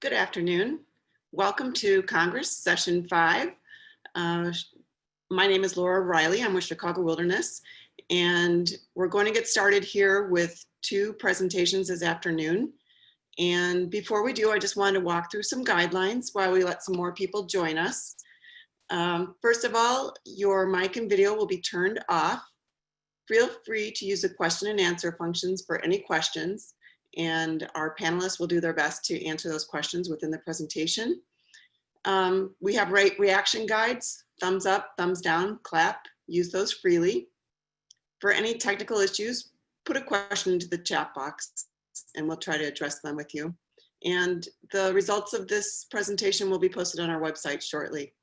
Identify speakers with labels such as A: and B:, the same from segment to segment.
A: Good afternoon. Welcome to Congress Session 5. My name is Laura Riley. I'm with Chicago Wilderness, and we're going to get started here with two presentations this afternoon. And before we do, I just wanted to walk through some guidelines while we let some more people join us. First of all, your mic and video will be turned off. Feel free to use the question and answer functions for any questions, and our panelists will do their best to answer those questions within the presentation. We have reaction guides, thumbs up, thumbs down, clap, use those freely. For any technical issues, put a question into the chat box and we'll try to address them with you. And the results of this presentation will be posted on our website shortly.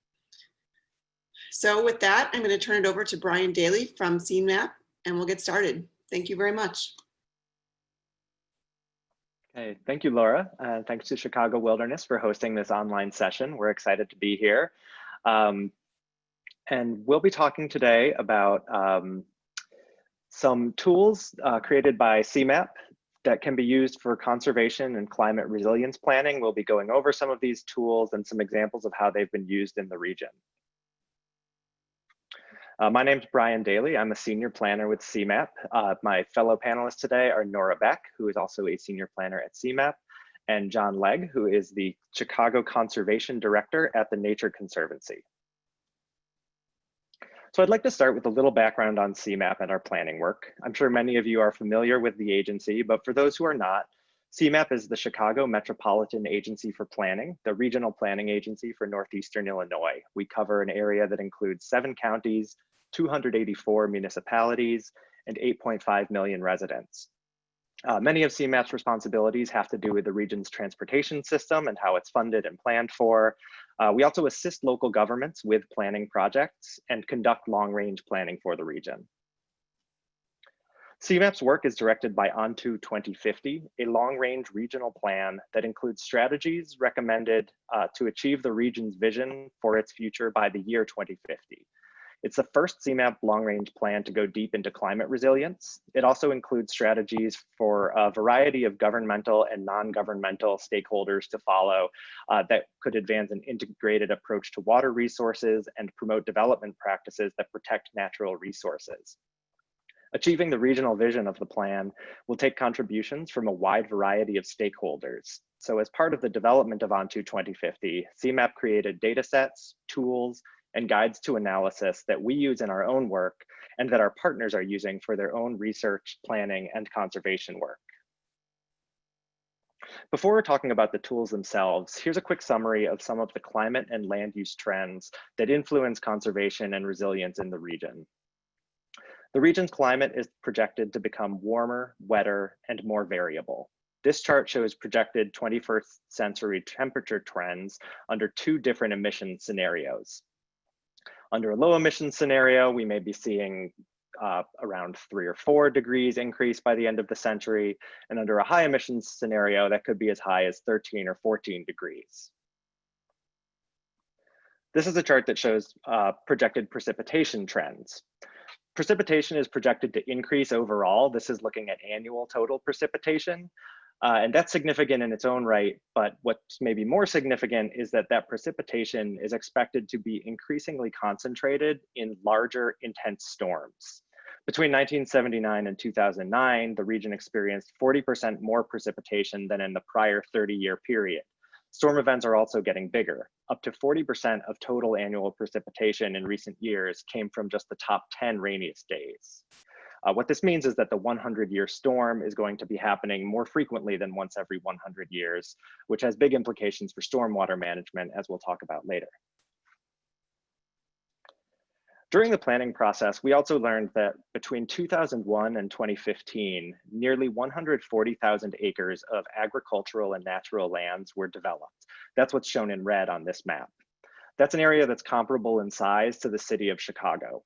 A: So with that, I'm going to turn it over to Brian Daly from CMAP and we'll get started. Thank you very much.
B: Okay, thank you, Laura. Thanks to Chicago Wilderness for hosting this online session. We're excited to be here. And we'll be talking today about some tools created by CMAP that can be used for conservation and climate resilience planning. We'll be going over some of these tools and some examples of how they've been used in the region. My name's Brian Daly. I'm a senior planner with CMAP. My fellow panelists today are Nora Beck, who is also a senior planner at CMAP, and John Legg, who is the Chicago Conservation Director at the Nature Conservancy. So I'd like to start with a little background on CMAP and our planning work. I'm sure many of you are familiar with the agency, but for those who are not, CMAP is the Chicago Metropolitan Agency for Planning, the regional planning agency for Northeastern Illinois. We cover an area that includes 7 counties, 284 municipalities, and 8.5 million residents. Many of CMAP's responsibilities have to do with the region's transportation system and how it's funded and planned for. We also assist local governments with planning projects and conduct long-range planning for the region. CMAP's work is directed by Onto 2050, a long-range regional plan that includes strategies recommended to achieve the region's vision for its future by the year 2050. It's the first CMAP long-range plan to go deep into climate resilience. It also includes strategies for a variety of governmental and non-governmental stakeholders to follow that could advance an integrated approach to water resources and promote development practices that protect natural resources. Achieving the regional vision of the plan will take contributions from a wide variety of stakeholders. So as part of the development of Onto 2050, CMAP created data sets, tools, and guides to analysis that we use in our own work and that our partners are using for their own research, planning, and conservation work. Before we're talking about the tools themselves, here's a quick summary of some of the climate and land use trends that influence conservation and resilience in the region. The region's climate is projected to become warmer, wetter, and more variable. This chart shows projected 21st century temperature trends under 2 different emission scenarios. Under a low emission scenario, we may be seeing around 3 or 4 degrees increase by the end of the century. And under a high emissions scenario, that could be as high as 13 or 14 degrees. This is a chart that shows projected precipitation trends. Precipitation is projected to increase overall. This is looking at annual total precipitation. And that's significant in its own right, but what's maybe more significant is that that precipitation is expected to be increasingly concentrated in larger, intense storms. Between 1979 and 2009, the region experienced 40% more precipitation than in the prior 30-year period. Storm events are also getting bigger. Up to 40% of total annual precipitation in recent years came from just the top 10 rainiest days. What this means is that the 100-year storm is going to be happening more frequently than once every 100 years, which has big implications for stormwater management, as we'll talk about later. During the planning process, we also learned that between 2001 and 2015, nearly 140,000 acres of agricultural and natural lands were developed. That's what's shown in red on this map. That's an area that's comparable in size to the city of Chicago.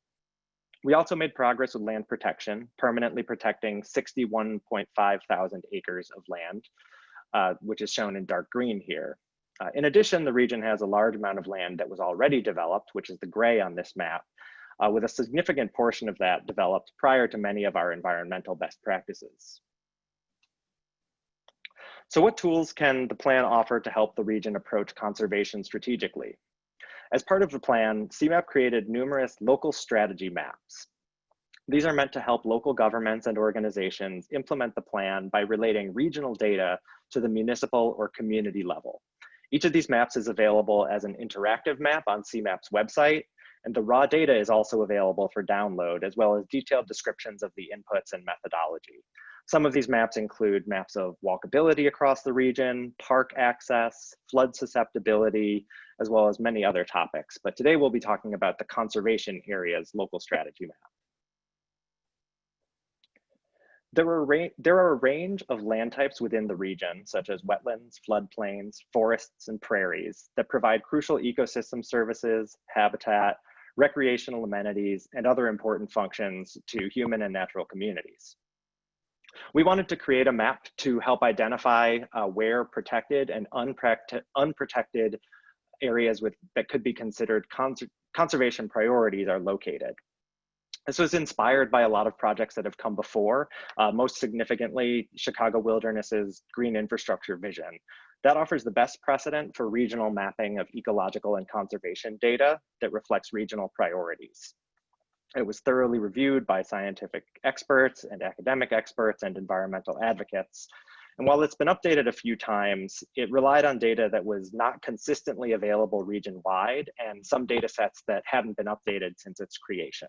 B: We also made progress with land protection, permanently protecting 61.5 thousand acres of land, which is shown in dark green here. In addition, the region has a large amount of land that was already developed, which is the gray on this map, with a significant portion of that developed prior to many of our environmental best practices. So what tools can the plan offer to help the region approach conservation strategically? As part of the plan, CMAP created numerous local strategy maps. These are meant to help local governments and organizations implement the plan by relating regional data to the municipal or community level. Each of these maps is available as an interactive map on CMAP's website, and the raw data is also available for download, as well as detailed descriptions of the inputs and methodology. Some of these maps include maps of walkability across the region, park access, flood susceptibility, as well as many other topics. But today we'll be talking about the conservation area's local strategy map. There are a range of land types within the region, such as wetlands, floodplains, forests, and prairies that provide crucial ecosystem services, habitat, recreational amenities, and other important functions to human and natural communities. We wanted to create a map to help identify where protected and unprotected areas that could be considered conservation priorities are located. This was inspired by a lot of projects that have come before, most significantly Chicago Wilderness's green infrastructure vision. That offers the best precedent for regional mapping of ecological and conservation data that reflects regional priorities. It was thoroughly reviewed by scientific experts and academic experts and environmental advocates. And while it's been updated a few times, it relied on data that was not consistently available region-wide and some data sets that hadn't been updated since its creation.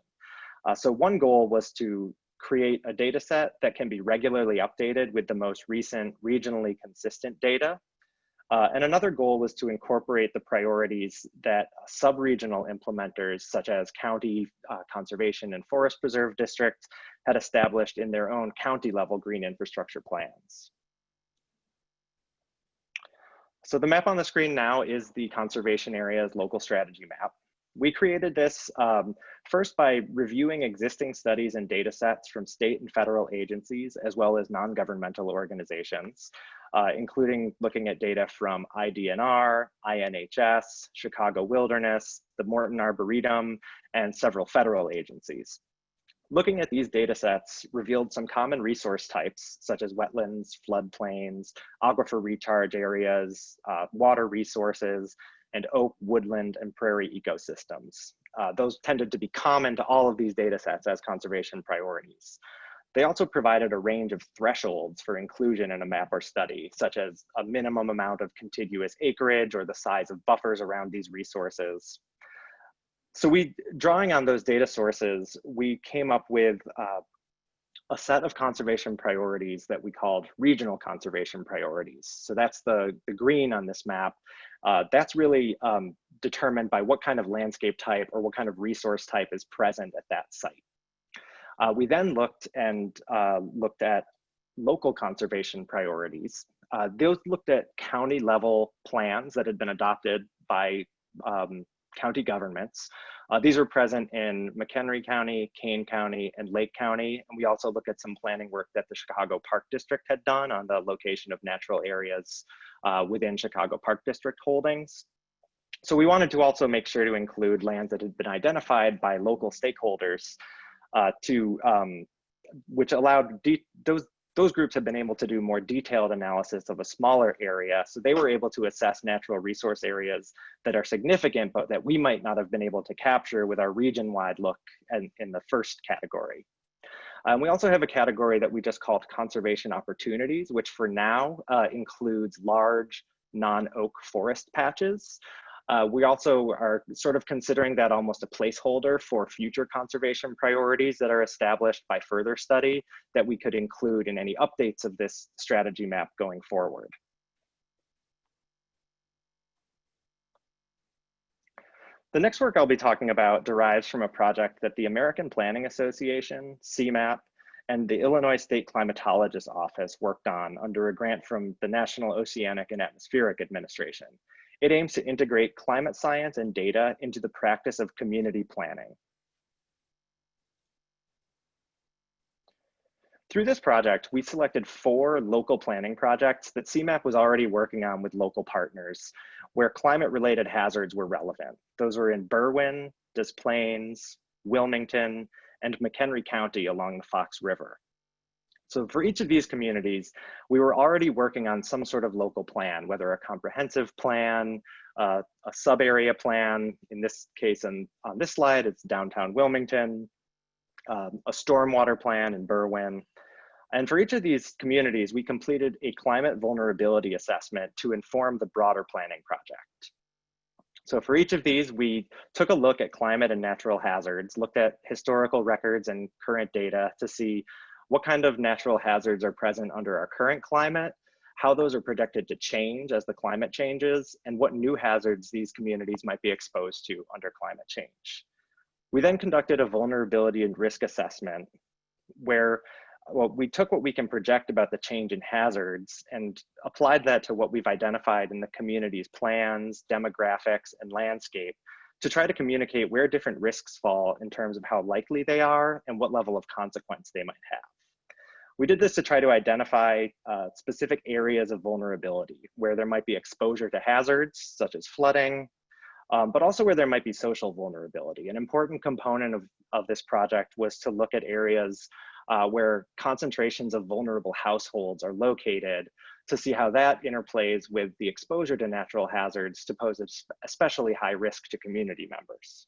B: So one goal was to create a data set that can be regularly updated with the most recent regionally consistent data. And another goal was to incorporate the priorities that sub-regional implementers, such as county conservation and forest preserve districts, had established in their own county level green infrastructure plans. So the map on the screen now is the conservation area's local strategy map. We created this first by reviewing existing studies and data sets from state and federal agencies, as well as non-governmental organizations, including looking at data from IDNR, INHS, Chicago Wilderness, the Morton Arboretum, and several federal agencies. Looking at these data sets revealed some common resource types, such as wetlands, floodplains, aquifer recharge areas, water resources, and oak, woodland, and prairie ecosystems. Those tended to be common to all of these data sets as conservation priorities. They also provided a range of thresholds for inclusion in a map or study, such as a minimum amount of contiguous acreage or the size of buffers around these resources. So drawing on those data sources, we came up with a set of conservation priorities that we called regional conservation priorities. So that's the green on this map. That's really determined by what kind of landscape type or what kind of resource type is present at that site. We then looked at local conservation priorities. Those looked at county level plans that had been adopted by county governments. These are present in McHenry County, Kane County, and Lake County. And we also look at some planning work that the Chicago Park District had done on the location of natural areas within Chicago Park District holdings. So we wanted to also make sure to include lands that had been identified by local stakeholders which allowed those groups have been able to do more detailed analysis of a smaller area. So they were able to assess natural resource areas that are significant, but that we might not have been able to capture with our region-wide look in the first category. We also have a category that we just called conservation opportunities, which for now includes large non-oak forest patches. We also are sort of considering that almost a placeholder for future conservation priorities that are established by further study that we could include in any updates of this strategy map going forward. The next work I'll be talking about derives from a project that the American Planning Association, CMAP, and the Illinois State Climatologist Office worked on under a grant from the National Oceanic and Atmospheric Administration. It aims to integrate climate science and data into the practice of community planning. Through this project, we selected 4 local planning projects that CMAP was already working on with local partners, where climate-related hazards were relevant. Those were in Berwyn, Des Plaines, Wilmington, and McHenry County along the Fox River. So for each of these communities, we were already working on some sort of local plan, whether a comprehensive plan, a sub-area plan. In this case, on this slide, it's downtown Wilmington, a stormwater plan in Berwyn. And for each of these communities, we completed a climate vulnerability assessment to inform the broader planning project. So for each of these, we took a look at climate and natural hazards, looked at historical records and current data to see what kind of natural hazards are present under our current climate, how those are projected to change as the climate changes, and what new hazards these communities might be exposed to under climate change. We then conducted a vulnerability and risk assessment where we took what we can project about the change in hazards and applied that to what we've identified in the community's plans, demographics, and landscape to try to communicate where different risks fall in terms of how likely they are and what level of consequence they might have. We did this to try to identify specific areas of vulnerability where there might be exposure to hazards such as flooding, but also where there might be social vulnerability. An important component of this project was to look at areas where concentrations of vulnerable households are located to see how that interplays with the exposure to natural hazards to pose especially high risk to community members.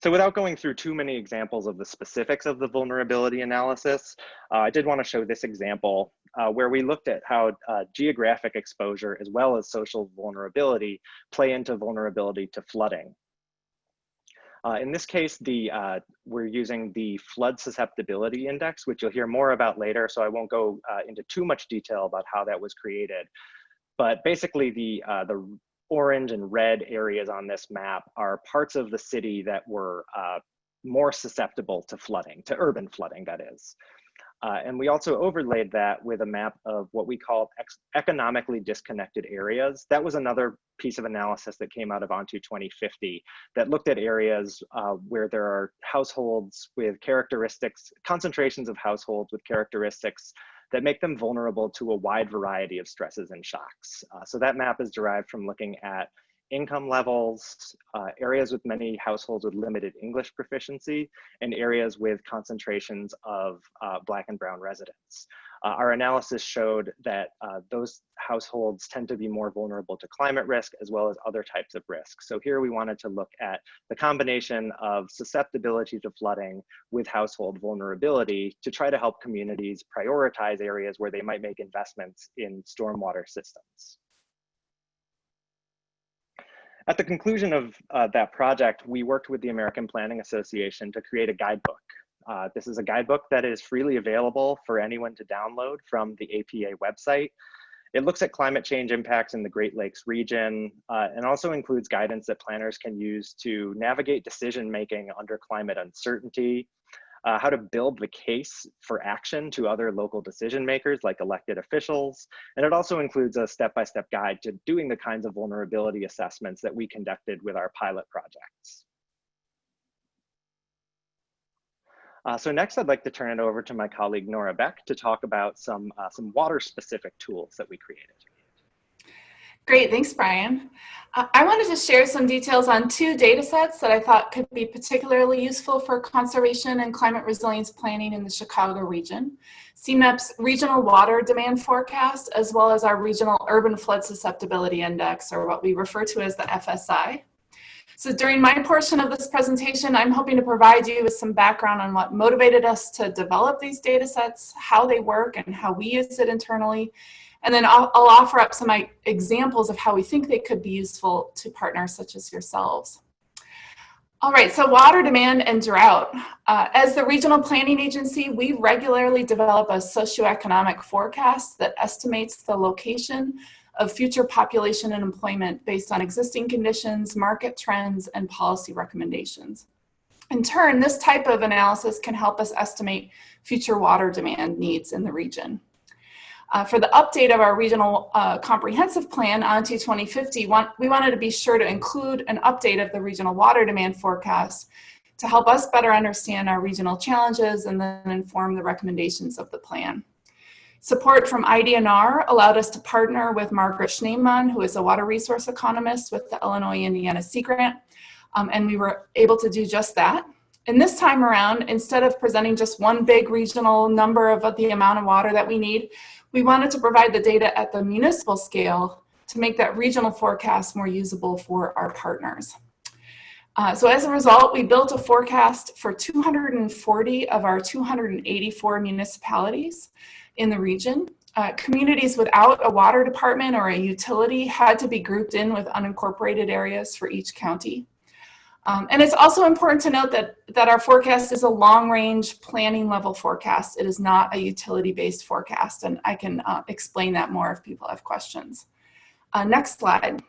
B: So without going through too many examples of the specifics of the vulnerability analysis, I did want to show this example where we looked at how geographic exposure as well as social vulnerability play into vulnerability to flooding. In this case, we're using the flood susceptibility index, which you'll hear more about later, so I won't go into too much detail about how that was created. But basically, the orange and red areas on this map are parts of the city that were more susceptible to flooding, to urban flooding, that is. And we also overlaid that with a map of what we call economically disconnected areas. That was another piece of analysis that came out of Onto 2050 that looked at areas where there are households with characteristics, concentrations of households with characteristics that make them vulnerable to a wide variety of stresses and shocks. So that map is derived from looking at income levels, areas with many households with limited English proficiency, and areas with concentrations of Black and Brown residents. Our analysis showed that those households tend to be more vulnerable to climate risk as well as other types of risk. So here we wanted to look at the combination of susceptibility to flooding with household vulnerability to try to help communities prioritize areas where they might make investments in stormwater systems. At the conclusion of that project, we worked with the American Planning Association to create a guidebook. This is a guidebook that is freely available for anyone to download from the APA website. It looks at climate change impacts in the Great Lakes region and also includes guidance that planners can use to navigate decision-making under climate uncertainty, how to build the case for action to other local decision makers like elected officials. And it also includes a step-by-step guide to doing the kinds of vulnerability assessments that we conducted with our pilot projects. So next, I'd like to turn it over to my colleague, Nora Beck, to talk about some water-specific tools that we created.
C: Great, thanks, Brian. I wanted to share some details on two data sets that I thought could be particularly useful for conservation and climate resilience planning in the Chicago region. CMAP's Regional Water Demand Forecast, as well as our Regional Urban Flood Susceptibility Index, or what we refer to as the FSI. So during my portion of this presentation, I'm hoping to provide you with some background on what motivated us to develop these data sets, how they work, and how we use it internally. And then I'll offer up some examples of how we think they could be useful to partners such as yourselves. All right, so water demand and drought. As the Regional Planning Agency, we regularly develop a socioeconomic forecast that estimates the location of future population and employment based on existing conditions, market trends, and policy recommendations. In turn, this type of analysis can help us estimate future water demand needs in the region. For the update of our regional comprehensive plan, Onto 2050, we wanted to be sure to include an update of the regional water demand forecast to help us better understand our regional challenges and then inform the recommendations of the plan. Support from IDNR allowed us to partner with Margaret Schneemann, who is a water resource economist with the Illinois-Indiana Sea Grant, and we were able to do just that. And this time around, instead of presenting just one big regional number of the amount of water that we need, we wanted to provide the data at the municipal scale to make that regional forecast more usable for our partners. So as a result, we built a forecast for 240 of our 284 municipalities in the region. Communities without a water department or a utility had to be grouped in with unincorporated areas for each county. And it's also important to note that our forecast is a long-range planning level forecast. It is not a utility-based forecast, and I can explain that more if people have questions. Next slide.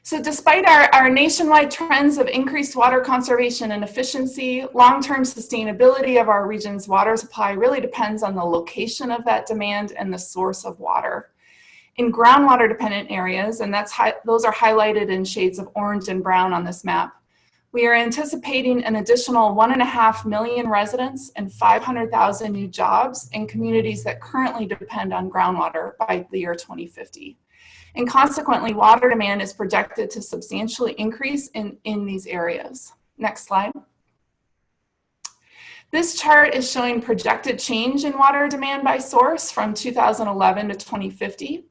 C: So despite our nationwide trends of increased water conservation and efficiency, long-term sustainability of our region's water supply really depends on the location of that demand and the source of water. In groundwater dependent areas, and those are highlighted in shades of orange and brown on this map, we are anticipating an additional 1.5 million residents and 500,000 new jobs in communities that currently depend on groundwater by the year 2050. And consequently, water demand is projected to substantially increase in these areas. Next slide. This chart is showing projected change in water demand by source from 2011 to 2050.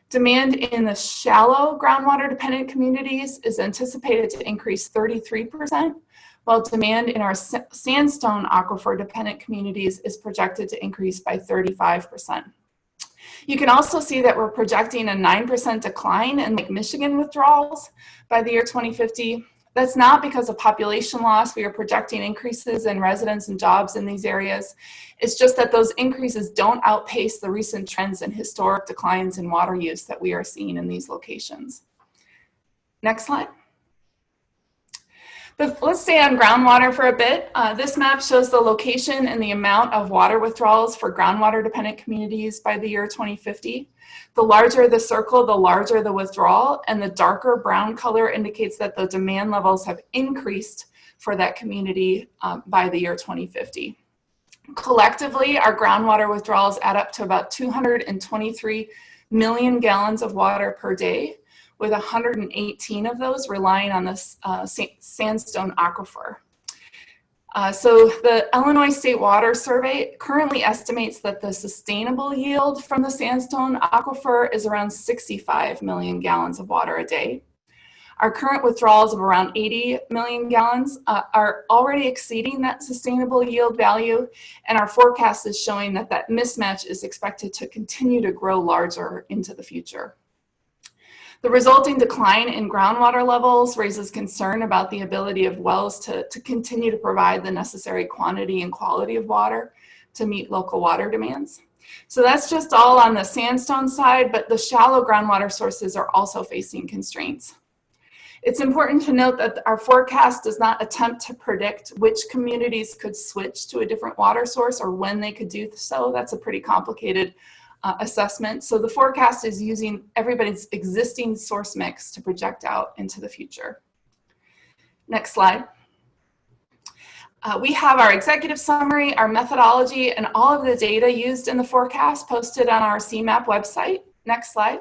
C: Demand in the shallow groundwater dependent communities is anticipated to increase 33%, while demand in our sandstone aquifer dependent communities is projected to increase by 35%. You can also see that we're projecting a 9% decline in Lake Michigan withdrawals by the year 2050. That's not because of population loss. We are projecting increases in residents and jobs in these areas. It's just that those increases don't outpace the recent trends and historic declines in water use that we are seeing in these locations. Next slide. But let's stay on groundwater for a bit. This map shows the location and the amount of water withdrawals for groundwater dependent communities by the year 2050. The larger the circle, the larger the withdrawal, and the darker brown color indicates that the demand levels have increased for that community by the year 2050. Collectively, our groundwater withdrawals add up to about 223 million gallons of water per day, with 118 of those relying on this sandstone aquifer. So the Illinois State Water Survey currently estimates that the sustainable yield from the sandstone aquifer is around 65 million gallons of water a day. Our current withdrawals of around 80 million gallons are already exceeding that sustainable yield value, and our forecast is showing that that mismatch is expected to continue to grow larger into the future. The resulting decline in groundwater levels raises concern about the ability of wells to continue to provide the necessary quantity and quality of water to meet local water demands. So that's just all on the sandstone side, but the shallow groundwater sources are also facing constraints. It's important to note that our forecast does not attempt to predict which communities could switch to a different water source or when they could do so. That's a pretty complicated assessment. So the forecast is using everybody's existing source mix to project out into the future. Next slide. We have our executive summary, our methodology, and all of the data used in the forecast posted on our CMAP website. Next slide.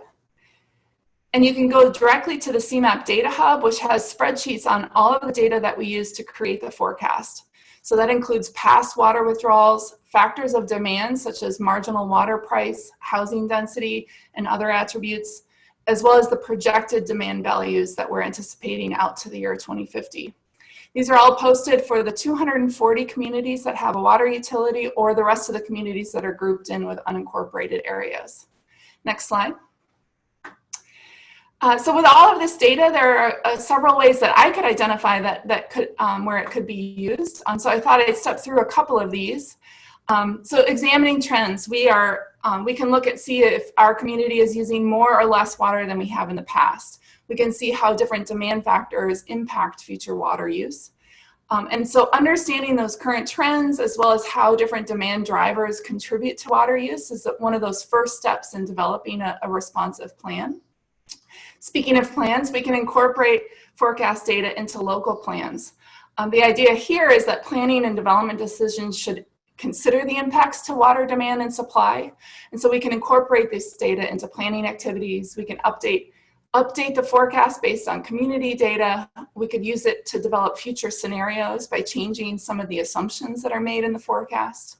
C: And you can go directly to the CMAP Data Hub, which has spreadsheets on all of the data that we use to create the forecast. So that includes past water withdrawals, factors of demand such as marginal water price, housing density, and other attributes, as well as the projected demand values that we're anticipating out to the year 2050. These are all posted for the 240 communities that have a water utility or the rest of the communities that are grouped in with unincorporated areas. Next slide. So with all of this data, there are several ways that I could identify that could, where it could be used. So I thought I'd step through a couple of these. So examining trends, we can look at, see if our community is using more or less water than we have in the past. We can see how different demand factors impact future water use. And so understanding those current trends, as well as how different demand drivers contribute to water use, is one of those first steps in developing a responsive plan. Speaking of plans, we can incorporate forecast data into local plans. The idea here is that planning and development decisions should consider the impacts to water demand and supply. And so we can incorporate this data into planning activities. We can update update the forecast based on community data. We could use it to develop future scenarios by changing some of the assumptions that are made in the forecast.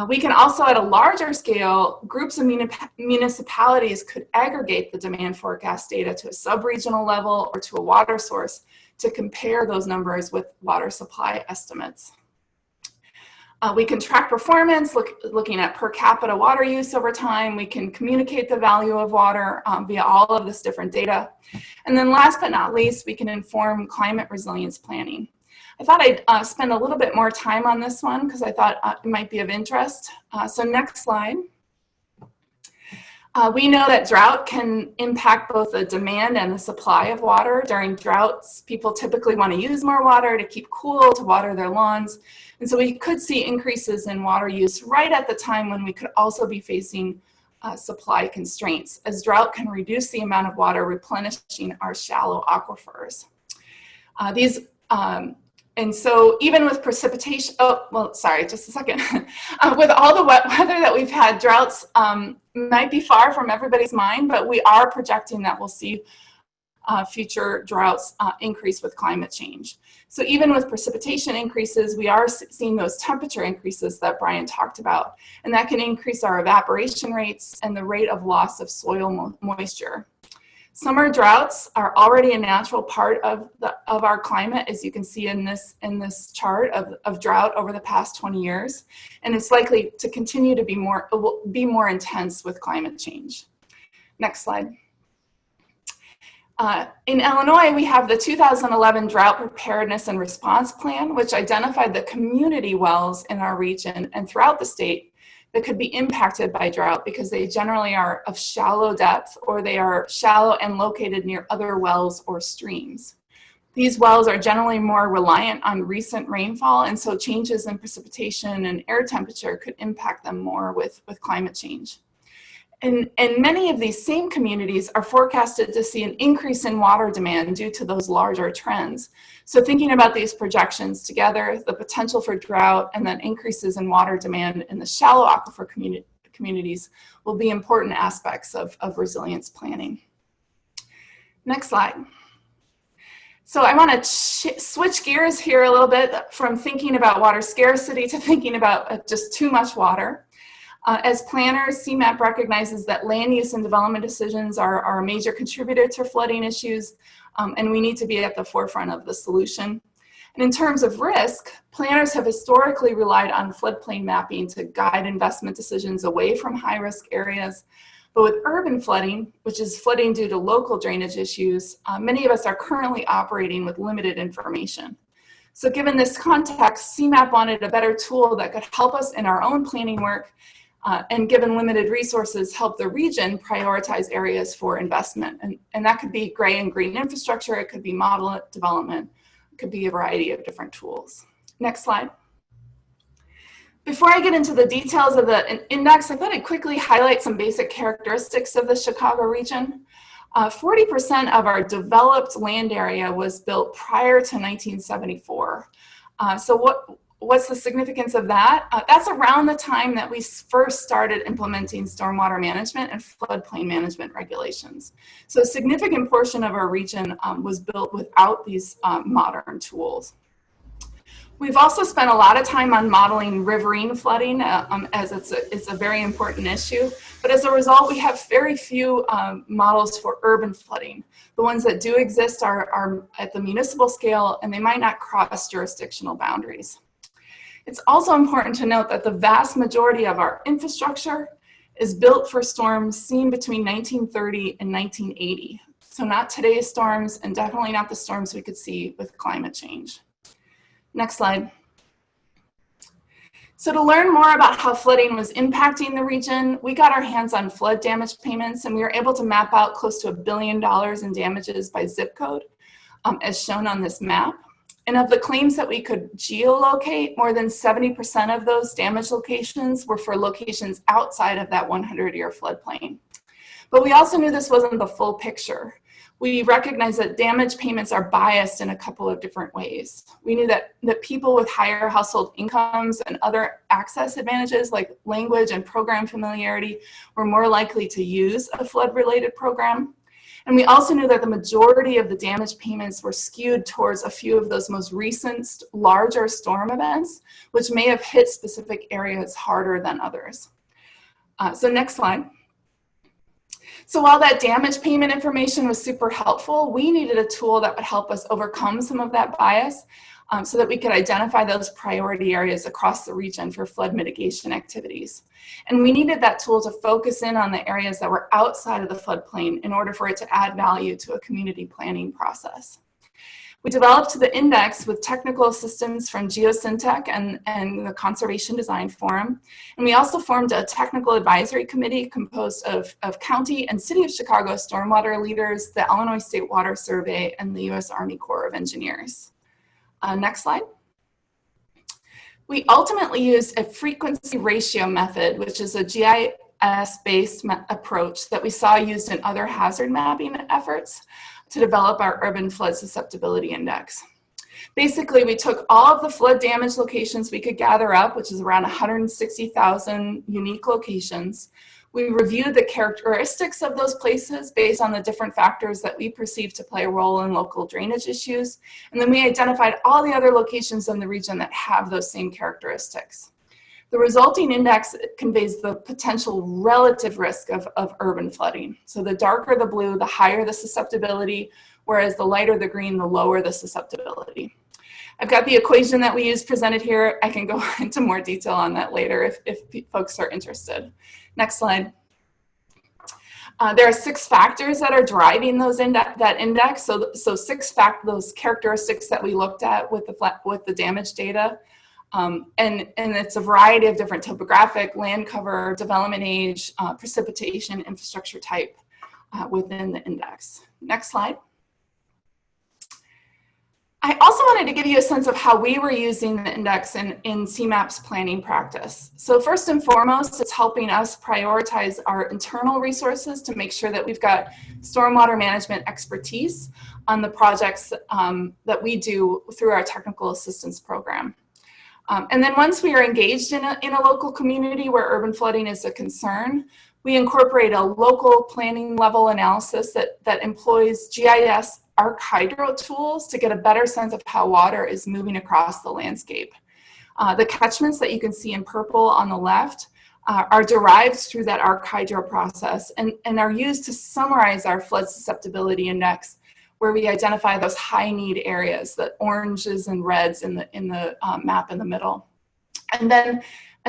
C: We can also, at a larger scale, groups of municipalities could aggregate the demand forecast data to a sub-regional level or to a water source to compare those numbers with water supply estimates. We can track performance, looking at per capita water use over time. We can communicate the value of water via all of this different data. And then last but not least, we can inform climate resilience planning. I thought I'd spend a little bit more time on this one because I thought it might be of interest. So next slide. We know that drought can impact both the demand and the supply of water. During droughts, people typically want to use more water to keep cool, to water their lawns. And so we could see increases in water use right at the time when we could also be facing supply constraints, as drought can reduce the amount of water replenishing our shallow aquifers. And so even with precipitation, just a second. With all the wet weather that we've had, droughts might be far from everybody's mind, but we are projecting that we'll see future droughts increase with climate change. So even with precipitation increases, we are seeing those temperature increases that Brian talked about, and that can increase our evaporation rates and the rate of loss of soil moisture. Summer droughts are already a natural part of our climate, as you can see in this chart of drought over the past 20 years, and it's likely to continue to be more intense with climate change. Next slide. In Illinois, we have the 2011 Drought Preparedness and Response Plan, which identified the community wells in our region and throughout the state that could be impacted by drought because they generally are of shallow depth, or they are shallow and located near other wells or streams. These wells are generally more reliant on recent rainfall, and so changes in precipitation and air temperature could impact them more with climate change. And many of these same communities are forecasted to see an increase in water demand due to those larger trends. So thinking about these projections together, the potential for drought and then increases in water demand in the shallow aquifer communities will be important aspects of resilience planning. Next slide. So I want to switch gears here a little bit from thinking about water scarcity to thinking about just too much water. As planners, CMAP recognizes that land use and development decisions are a major contributor to flooding issues, and we need to be at the forefront of the solution. And in terms of risk, planners have historically relied on floodplain mapping to guide investment decisions away from high-risk areas. But with urban flooding, which is flooding due to local drainage issues, many of us are currently operating with limited information. So given this context, CMAP wanted a better tool that could help us in our own planning work, and given limited resources, help the region prioritize areas for investment. And that could be gray and green infrastructure, it could be model development, it could be a variety of different tools. Next slide. Before I get into the details of the index, I thought I'd quickly highlight some basic characteristics of the Chicago region. 40% of our developed land area was built prior to 1974. So what's the significance of that? That's around the time that we first started implementing stormwater management and floodplain management regulations. So a significant portion of our region was built without these modern tools. We've also spent a lot of time on modeling riverine flooding as it's a very important issue. But as a result, we have very few models for urban flooding. The ones that do exist are at the municipal scale, and they might not cross jurisdictional boundaries. It's also important to note that the vast majority of our infrastructure is built for storms seen between 1930 and 1980. So not today's storms, and definitely not the storms we could see with climate change. Next slide. So to learn more about how flooding was impacting the region, we got our hands on flood damage payments, and we were able to map out close to $1 billion in damages by zip code, as shown on this map. And of the claims that we could geolocate, more than 70% of those damage locations were for locations outside of that 100-year floodplain. But we also knew this wasn't the full picture. We recognize that damage payments are biased in a couple of different ways. We knew that people with higher household incomes and other access advantages like language and program familiarity were more likely to use a flood-related program. And we also knew that the majority of the damage payments were skewed towards a few of those most recent larger storm events, which may have hit specific areas harder than others. So next slide. So while that damage payment information was super helpful, we needed a tool that would help us overcome some of that bias so that we could identify those priority areas across the region for flood mitigation activities. And we needed that tool to focus in on the areas that were outside of the floodplain in order for it to add value to a community planning process. We developed the index with technical assistance from GeoSyntech and the Conservation Design Forum. And we also formed a technical advisory committee composed of county and city of Chicago stormwater leaders, the Illinois State Water Survey, and the U.S. Army Corps of Engineers. Next slide. We ultimately used a frequency ratio method, which is a GIS-based approach that we saw used in other hazard mapping efforts to develop our urban flood susceptibility index. Basically, we took all of the flood damage locations we could gather up, which is around 160,000 unique locations. We reviewed the characteristics of those places based on the different factors that we perceive to play a role in local drainage issues. And then we identified all the other locations in the region that have those same characteristics. The resulting index conveys the potential relative risk of urban flooding. So the darker the blue, the higher the susceptibility, whereas the lighter the green, the lower the susceptibility. I've got the equation that we use presented here. I can go into more detail on that later if folks are interested. Next slide. There are 6 factors that are driving those that index. So those characteristics that we looked at with the damage data. And it's a variety of different topographic, land cover, development age, precipitation, infrastructure type within the index. Next slide. I also wanted to give you a sense of how we were using the index in CMAP's planning practice. So first and foremost, it's helping us prioritize our internal resources to make sure that we've got stormwater management expertise on the projects that we do through our technical assistance program. And then once we are engaged in a local community where urban flooding is a concern, we incorporate a local planning level analysis that employs GIS ArcHydro tools to get a better sense of how water is moving across the landscape. The catchments that you can see in purple on the left are derived through that ArcHydro process and are used to summarize our flood susceptibility index, where we identify those high need areas, the oranges and reds in the map in the middle. And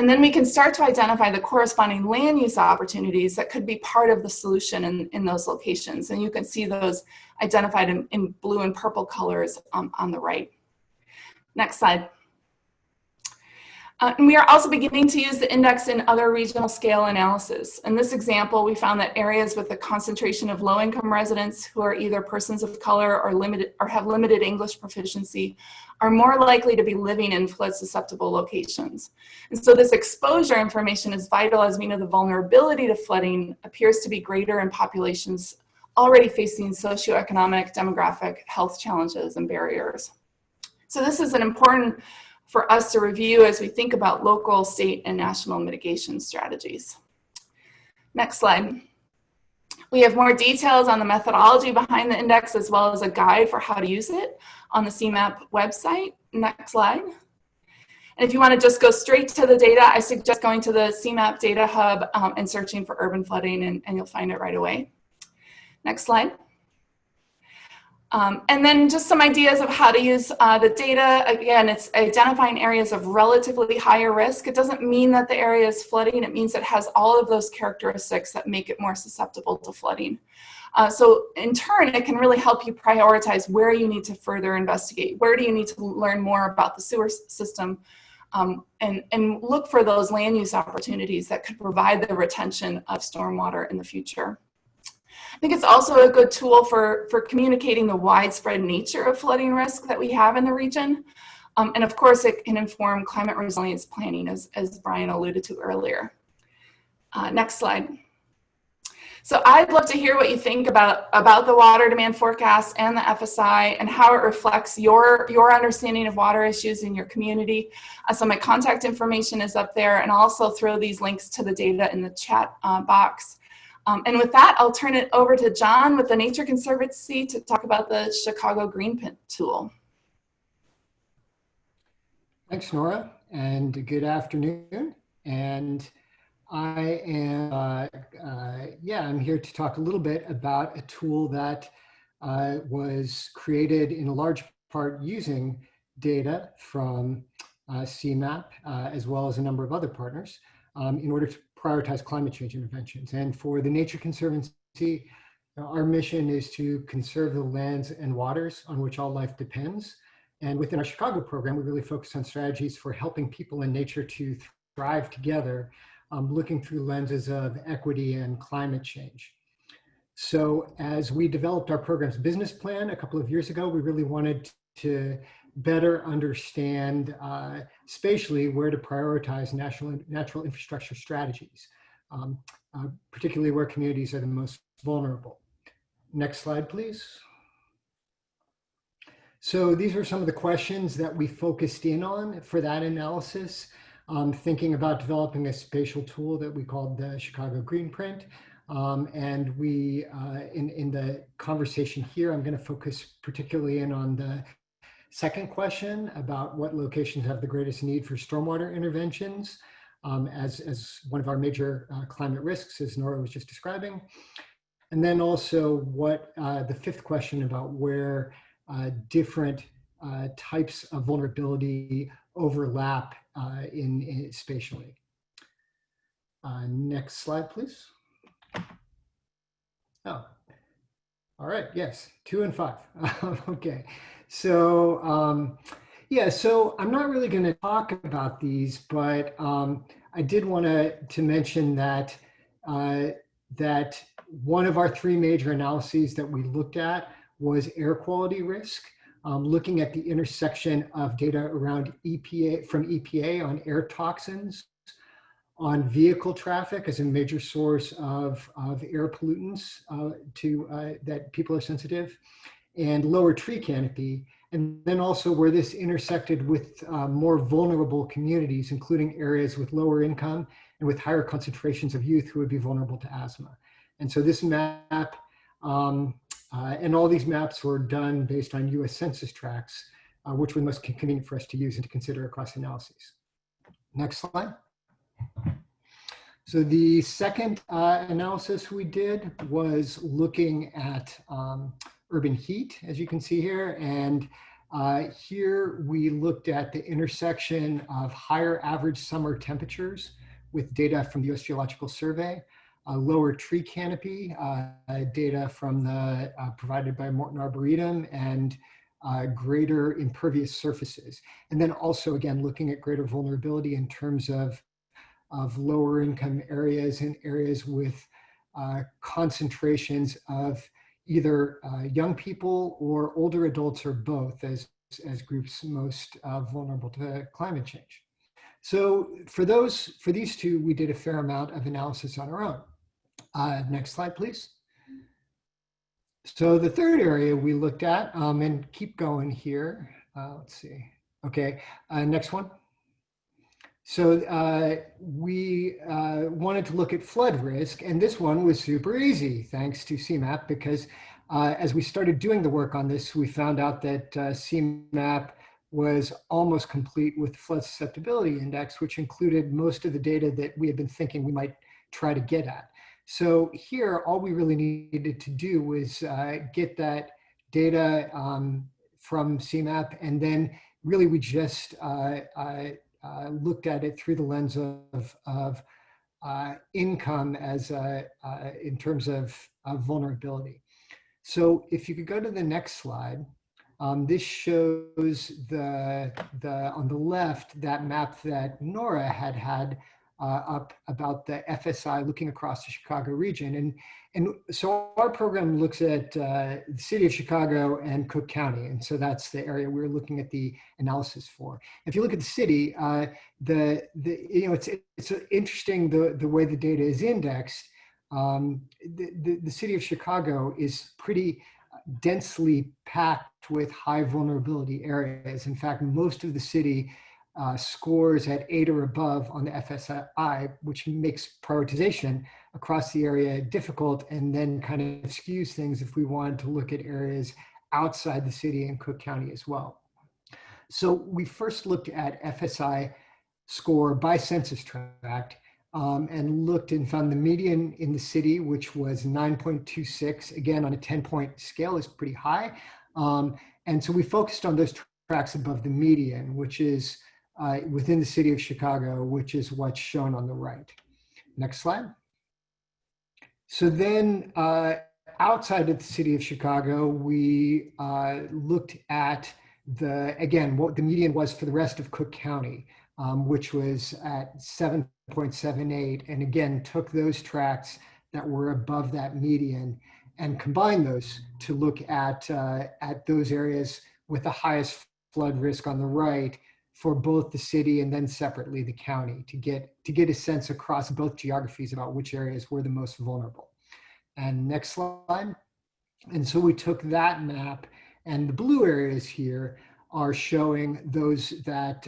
C: then we can start to identify the corresponding land use opportunities that could be part of the solution in those locations. And you can see those identified in blue and purple colors on the right. Next slide. And we are also beginning to use the index in other regional scale analysis. In this example, we found that areas with a concentration of low-income residents who are either persons of color or have limited English proficiency are more likely to be living in flood-susceptible locations. And so this exposure information is vital, as we know the vulnerability to flooding appears to be greater in populations already facing socioeconomic, demographic, health challenges and barriers. So this is an important for us to review as we think about local, state, and national mitigation strategies. Next slide. We have more details on the methodology behind the index as well as a guide for how to use it on the CMAP website. Next slide. And if you want to just go straight to the data, I suggest going to the CMAP Data Hub and searching for urban flooding and you'll find it right away. Next slide. And then just some ideas of how to use the data. Again, it's identifying areas of relatively higher risk. It doesn't mean that the area is flooding. It means it has all of those characteristics that make it more susceptible to flooding. So in turn, it can really help you prioritize where you need to further investigate. Where do you need to learn more about the sewer system and look for those land use opportunities that could provide the retention of stormwater in the future. I think it's also a good tool for communicating the widespread nature of flooding risk that we have in the region. And of course, it can inform climate resilience planning, as Brian alluded to earlier. Next slide. So I'd love to hear what you think about the water demand forecast and the FSI and how it reflects your understanding of water issues in your community. So my contact information is up there, and I'll also throw these links to the data in the chat box. And with that, I'll turn it over to John with the Nature Conservancy to talk about the Chicago Greenprint tool.
D: Thanks, Nora, and good afternoon. And I am, I'm here to talk a little bit about a tool that was created in a large part using data from CMAP, as well as a number of other partners, in order to prioritize climate change interventions. And for the Nature Conservancy, our mission is to conserve the lands and waters on which all life depends. And within our Chicago program, we really focus on strategies for helping people and nature to thrive together, looking through lenses of equity and climate change. So as we developed our program's business plan a couple of years ago, we really wanted to better understand spatially where to prioritize natural infrastructure strategies, particularly where communities are the most vulnerable. Next slide, please. So these are some of the questions that we focused in on for that analysis, thinking about developing a spatial tool that we called the Chicago Greenprint. And we, in the conversation here, I'm going to focus particularly in on the second question about what locations have the greatest need for stormwater interventions as one of our major climate risks, as Nora was just describing. And then also what the fifth question about where different types of vulnerability overlap in spatially. Next slide, please. Oh, all right, yes, 2 and 5. Okay, so yeah, so I'm not really going to talk about these, but I did want to mention that that one of our 3 major analyses that we looked at was air quality risk, looking at the intersection of data around EPA on air toxins, on vehicle traffic as a major source of air pollutants that people are sensitive, and lower tree canopy, and then also where this intersected with more vulnerable communities, including areas with lower income and with higher concentrations of youth who would be vulnerable to asthma. And so this map, and all these maps were done based on US Census tracts, which were most convenient for us to use and to consider across analyses. Next slide. So the second analysis we did was looking at urban heat, as you can see here. And here we looked at the intersection of higher average summer temperatures with data from the US Geological Survey, lower tree canopy, data from the provided by Morton Arboretum, and greater impervious surfaces. And then also, again, looking at greater vulnerability in terms of lower income areas and areas with concentrations of either young people or older adults or both as groups most vulnerable to climate change. So for these 2, we did a fair amount of analysis on our own. Next slide, please. So the third area we looked at, and keep going here. Let's see. Okay, next one. So we wanted to look at flood risk, and this one was super easy thanks to CMAP, because as we started doing the work on this, we found out that CMAP was almost complete with flood susceptibility index, which included most of the data that we had been thinking we might try to get at. So here, all we really needed to do was get that data from CMAP, and then really we just looked at it through the lens of income as in terms of vulnerability. So if you could go to the next slide, this shows on the left that map that Nora had up about the FSI looking across the Chicago region. And so our program looks at the city of Chicago and Cook County. And so that's the area we're looking at the analysis for. If you look at the city, it's interesting the way the data is indexed. The city of Chicago is pretty densely packed with high vulnerability areas. In fact, most of the city scores at 8 or above on the FSI, which makes prioritization across the area difficult, and then kind of skews things if we wanted to look at areas outside the city and Cook County as well. So we first looked at FSI score by census tract and looked and found the median in the city, which was 9.26. Again, on a 10-point scale is pretty high. And so we focused on those tracts above the median, which is within the city of Chicago, which is what's shown on the right. Next slide. So then outside of the city of Chicago, we looked at again, what the median was for the rest of Cook County, which was at 7.78, and again, took those tracts that were above that median and combined those to look at those areas with the highest flood risk on the right for both the city and then separately the county to get a sense across both geographies about which areas were the most vulnerable. And next slide. And so we took that map, and the blue areas here are showing those that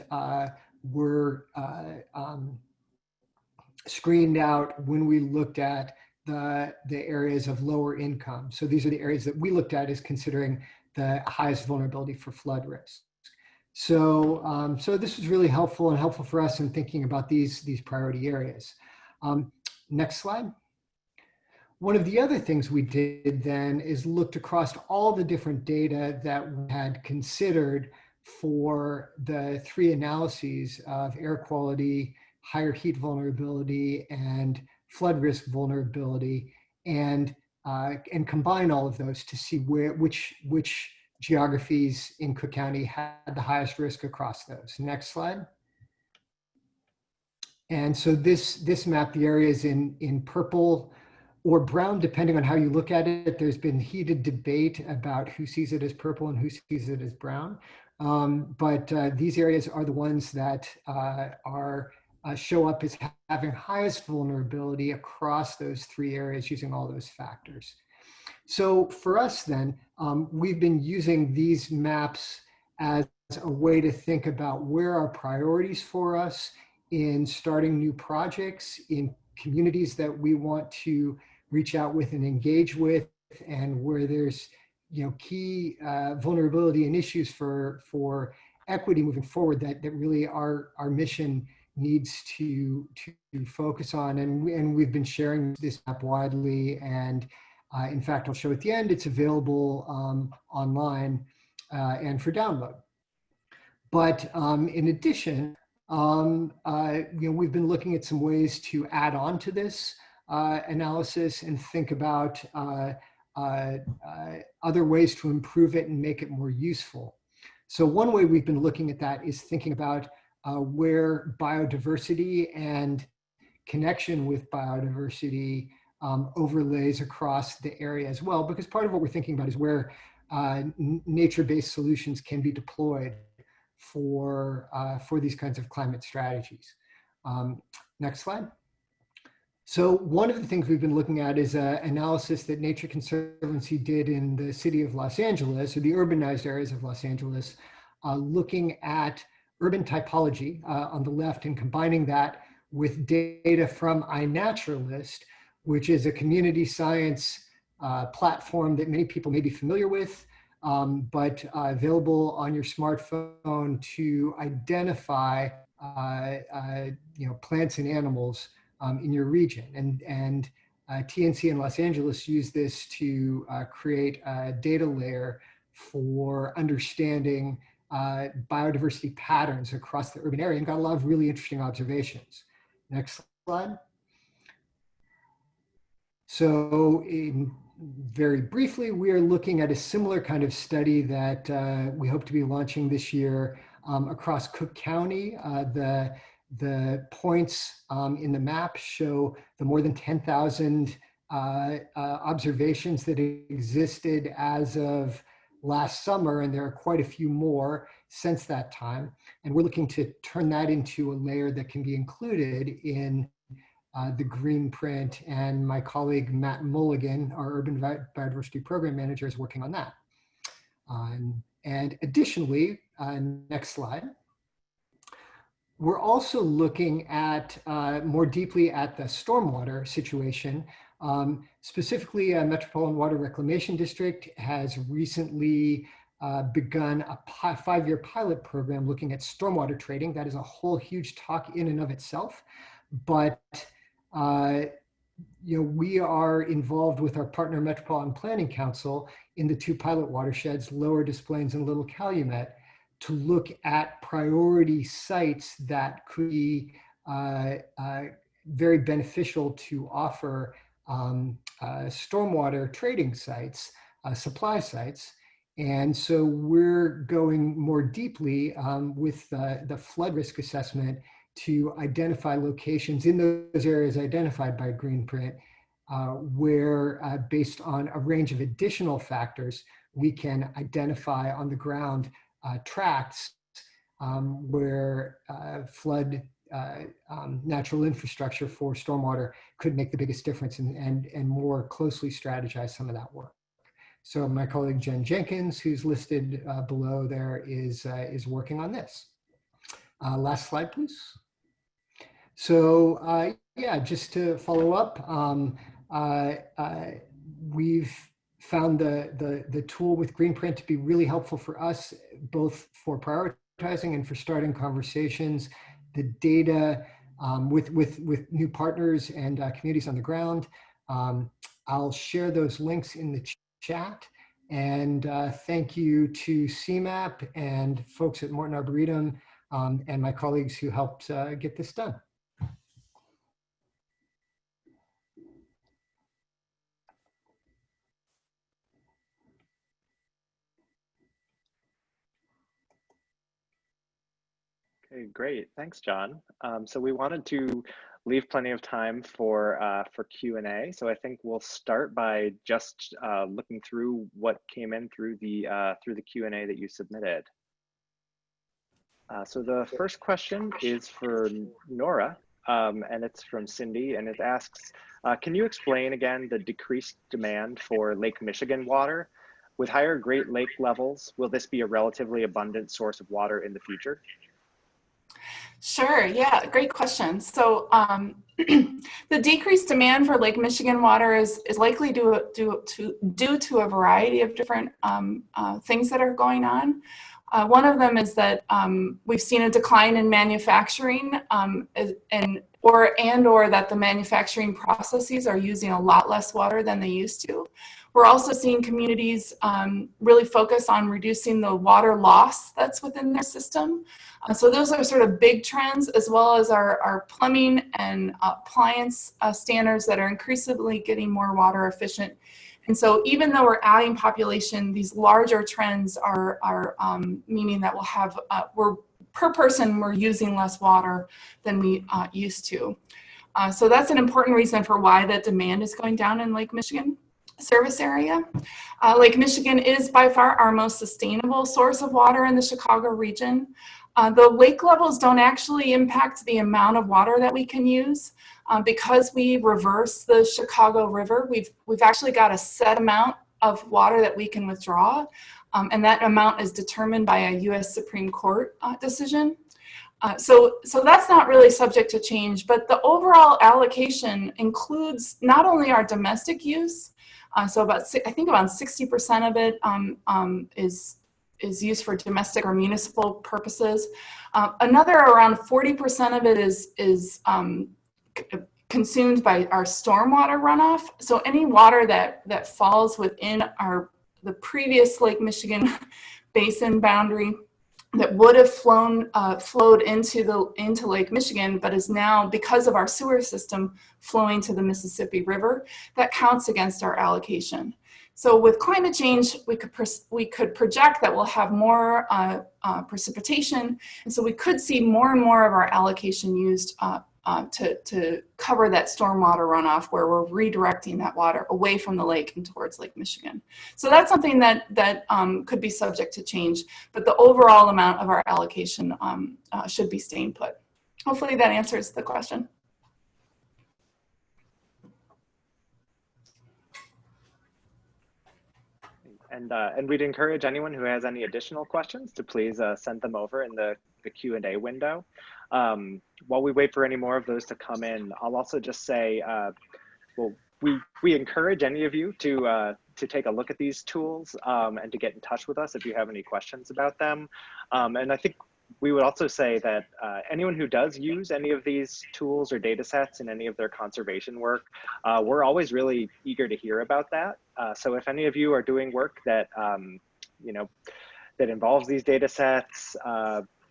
D: were screened out when we looked at the areas of lower income. So these are the areas that we looked at as considering the highest vulnerability for flood risk. So, so this was really helpful and helpful for us in thinking about these priority areas. Next slide. One of the other things we did then is looked across all the different data that we had considered for the three analyses of air quality, higher heat vulnerability, and flood risk vulnerability, and combine all of those to see which geographies in Cook County had the highest risk across those. Next slide. And so this map, the areas in purple or brown, depending on how you look at it. There's been heated debate about who sees it as purple and who sees it as brown. But these areas are the ones that show up as having highest vulnerability across those three areas using all those factors. So for us then, we've been using these maps as a way to think about where are priorities for us in starting new projects, in communities that we want to reach out with and engage with, and where there's key vulnerability and issues for equity moving forward that really our mission needs to focus on. And we've been sharing this map widely, and in fact, I'll show at the end, it's available online and for download. But in addition, we've been looking at some ways to add on to this analysis and think about other ways to improve it and make it more useful. So one way we've been looking at that is thinking about where biodiversity and connection with biodiversity overlays across the area as well, because part of what we're thinking about is where nature-based solutions can be deployed for these kinds of climate strategies. Next slide. So one of the things we've been looking at is an analysis that Nature Conservancy did in the city of Los Angeles, or the urbanized areas of Los Angeles, looking at urban typology on the left and combining that with data from iNaturalist, which is a community science platform that many people may be familiar with, but available on your smartphone to identify plants and animals in your region. And TNC in Los Angeles used this to create a data layer for understanding biodiversity patterns across the urban area and got a lot of really interesting observations. Next slide. So very briefly, we are looking at a similar kind of study that we hope to be launching this year across Cook County. The points in the map show the more than 10,000 observations that existed as of last summer, and there are quite a few more since that time. And we're looking to turn that into a layer that can be included in the green print, and my colleague Matt Mulligan, our Urban Biodiversity Program Manager, is working on that. And additionally, next slide, we're also looking at more deeply at the stormwater situation. Specifically, Metropolitan Water Reclamation District has recently begun a 5-year pilot program looking at stormwater trading. That is a whole huge talk in and of itself. But we are involved with our partner Metropolitan Planning Council in the 2 pilot watersheds, Lower Des Plaines and Little Calumet, to look at priority sites that could be very beneficial to offer stormwater trading sites, supply sites. And so we're going more deeply with the flood risk assessment to identify locations in those areas identified by Greenprint where based on a range of additional factors, we can identify on the ground tracts where flood natural infrastructure for stormwater could make the biggest difference and more closely strategize some of that work. So my colleague Jen Jenkins, who's listed below there, is working on this. Last slide, please. So yeah, just to follow up, we've found the tool with Greenprint to be really helpful for us, both for prioritizing and for starting conversations. The data with new partners and communities on the ground. I'll share those links in the chat. And thank you to CMAP and folks at Morton Arboretum and my colleagues who helped get this done.
B: Okay, great. Thanks, John. So we wanted to leave plenty of time for Q&A. So I think we'll start by just looking through what came in through the Q&A that you submitted. So the first question is for Nora, and it's from Cindy, and it asks, can you explain again the decreased demand for Lake Michigan water? With higher Great Lake levels, will this be a relatively abundant source of water in the future?
C: Sure, yeah, great question. So the decreased demand for Lake Michigan water is likely due to a variety of different things that are going on. One of them is that we've seen a decline in manufacturing or that the manufacturing processes are using a lot less water than they used to. We're also seeing communities really focus on reducing the water loss that's within their system. So those are sort of big trends, as well as our plumbing and appliance standards that are increasingly getting more water efficient. And so even though we're adding population, these larger trends are meaning that we'll have, per person, we're using less water than we used to. So that's an important reason for why the demand is going down in Lake Michigan service area. Lake Michigan is by far our most sustainable source of water in the Chicago region. The lake levels don't actually impact the amount of water that we can use. Because we reverse the Chicago River, we've actually got a set amount of water that we can withdraw, and that amount is determined by a U.S. Supreme Court decision. So that's not really subject to change, but the overall allocation includes not only our domestic use, so I think about 60% of it is used for domestic or municipal purposes. Another around 40% of it is consumed by our stormwater runoff. So any water that falls within the previous Lake Michigan basin boundary that would have flowed into Lake Michigan, but is now, because of our sewer system, flowing to the Mississippi River, that counts against our allocation. So with climate change, we could project that we'll have more precipitation, and so we could see more and more of our allocation used to cover that stormwater runoff, where we're redirecting that water away from the lake and towards Lake Michigan. So that's something that could be subject to change, but the overall amount of our allocation should be staying put. Hopefully that answers the question.
B: And we'd encourage anyone who has any additional questions to please send them over in the Q&A window. While we wait for any more of those to come in, I'll also just say, well, we encourage any of you to take a look at these tools and to get in touch with us if you have any questions about them. And I think we would also say that anyone who does use any of these tools or data sets in any of their conservation work, we're always really eager to hear about that. So if any of you are doing work that, you know, that involves these data sets,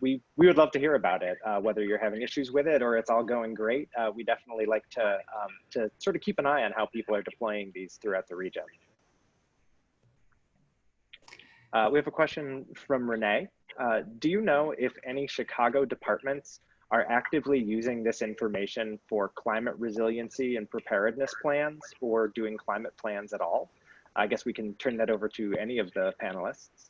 B: we would love to hear about it, whether you're having issues with it or it's all going great. We definitely like to sort of keep an eye on how people are deploying these throughout the region. We have a question from Renee. Do you know if any Chicago departments are actively using this information for climate resiliency and preparedness plans or doing climate plans at all? I guess we can turn that over to any of the panelists.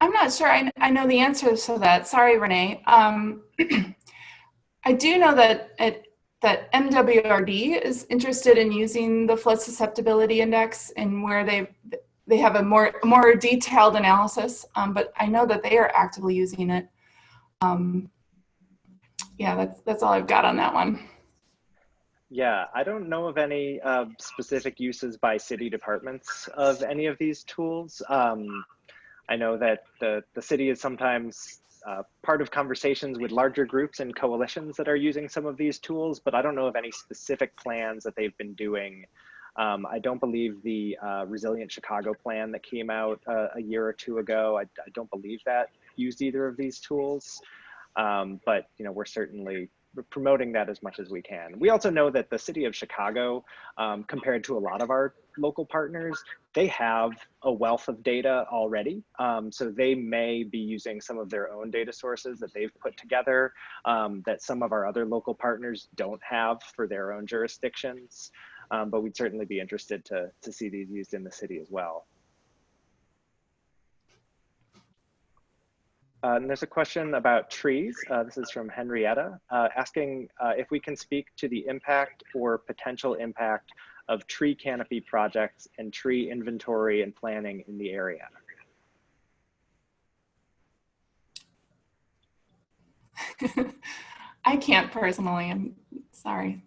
C: I'm not sure I know the answer to that. Sorry, Renee. I do know that that MWRD is interested in using the flood susceptibility index and where they have a more detailed analysis, but I know that they are actively using it. Yeah, that's all I've got on that one.
B: Yeah, I don't know of any specific uses by city departments of any of these tools. I know that the city is sometimes part of conversations with larger groups and coalitions that are using some of these tools, but I don't know of any specific plans that they've been doing. I don't believe the Resilient Chicago plan that came out a year or two ago, I don't believe that used either of these tools, but you know, we're certainly promoting that as much as we can. We also know that the city of Chicago, compared to a lot of our local partners, they have a wealth of data already. So they may be using some of their own data sources that they've put together that some of our other local partners don't have for their own jurisdictions. But we'd certainly be interested to see these used in the city as well. And there's a question about trees. This is from Henrietta, asking if we can speak to the impact or potential impact of tree canopy projects and tree inventory and planning in the area.
C: I can't personally, I'm sorry.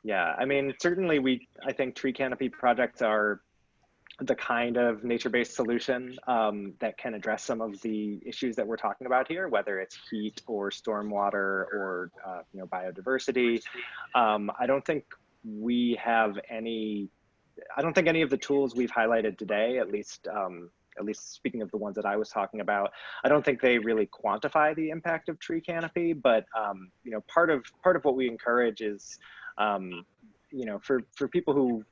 B: Yeah, I mean, certainly I think tree canopy projects are the kind of nature-based solution that can address some of the issues that we're talking about here, whether it's heat or stormwater or you know, biodiversity. I don't think we have any. I don't think any of the tools we've highlighted today, at least speaking of the ones that I was talking about, I don't think they really quantify the impact of tree canopy. But you know, part of what we encourage is, you know, for people who.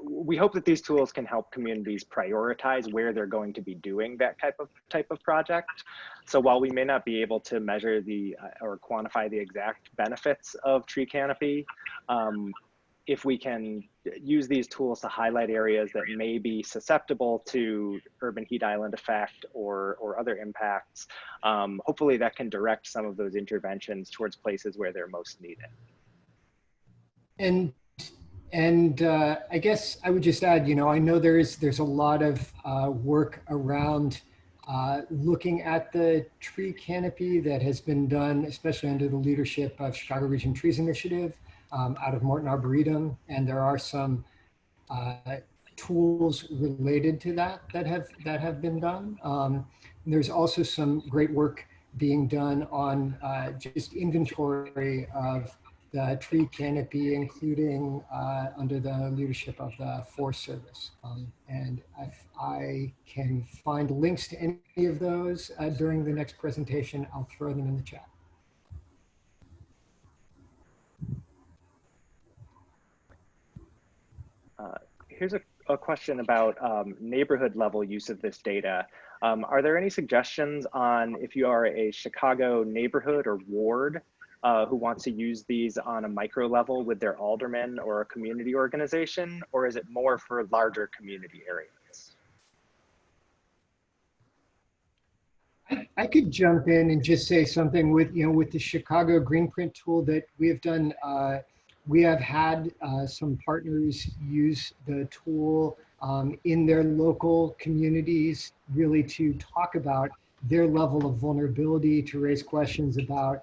B: We hope that these tools can help communities prioritize where they're going to be doing that type of project. So while we may not be able to measure or quantify the exact benefits of tree canopy, if we can use these tools to highlight areas that may be susceptible to urban heat island effect or other impacts, hopefully that can direct some of those interventions towards places where they're most needed.
D: And I guess I would just add, you know, I know there's a lot of work around looking at the tree canopy that has been done, especially under the leadership of Chicago Region Trees Initiative out of Morton Arboretum. And there are some tools related to that have been done. There's also some great work being done on just inventory of the tree canopy, including under the leadership of the Forest Service. And if I can find links to any of those during the next presentation, I'll throw them in the chat.
B: Here's a question about neighborhood level use of this data. Are there any suggestions on if you are a Chicago neighborhood or ward who wants to use these on a micro level with their alderman or a community organization, or is it more for larger community areas?
D: I could jump in and just say something with, you know, with the Chicago Greenprint tool that we have done. We have had some partners use the tool in their local communities, really to talk about their level of vulnerability, to raise questions about,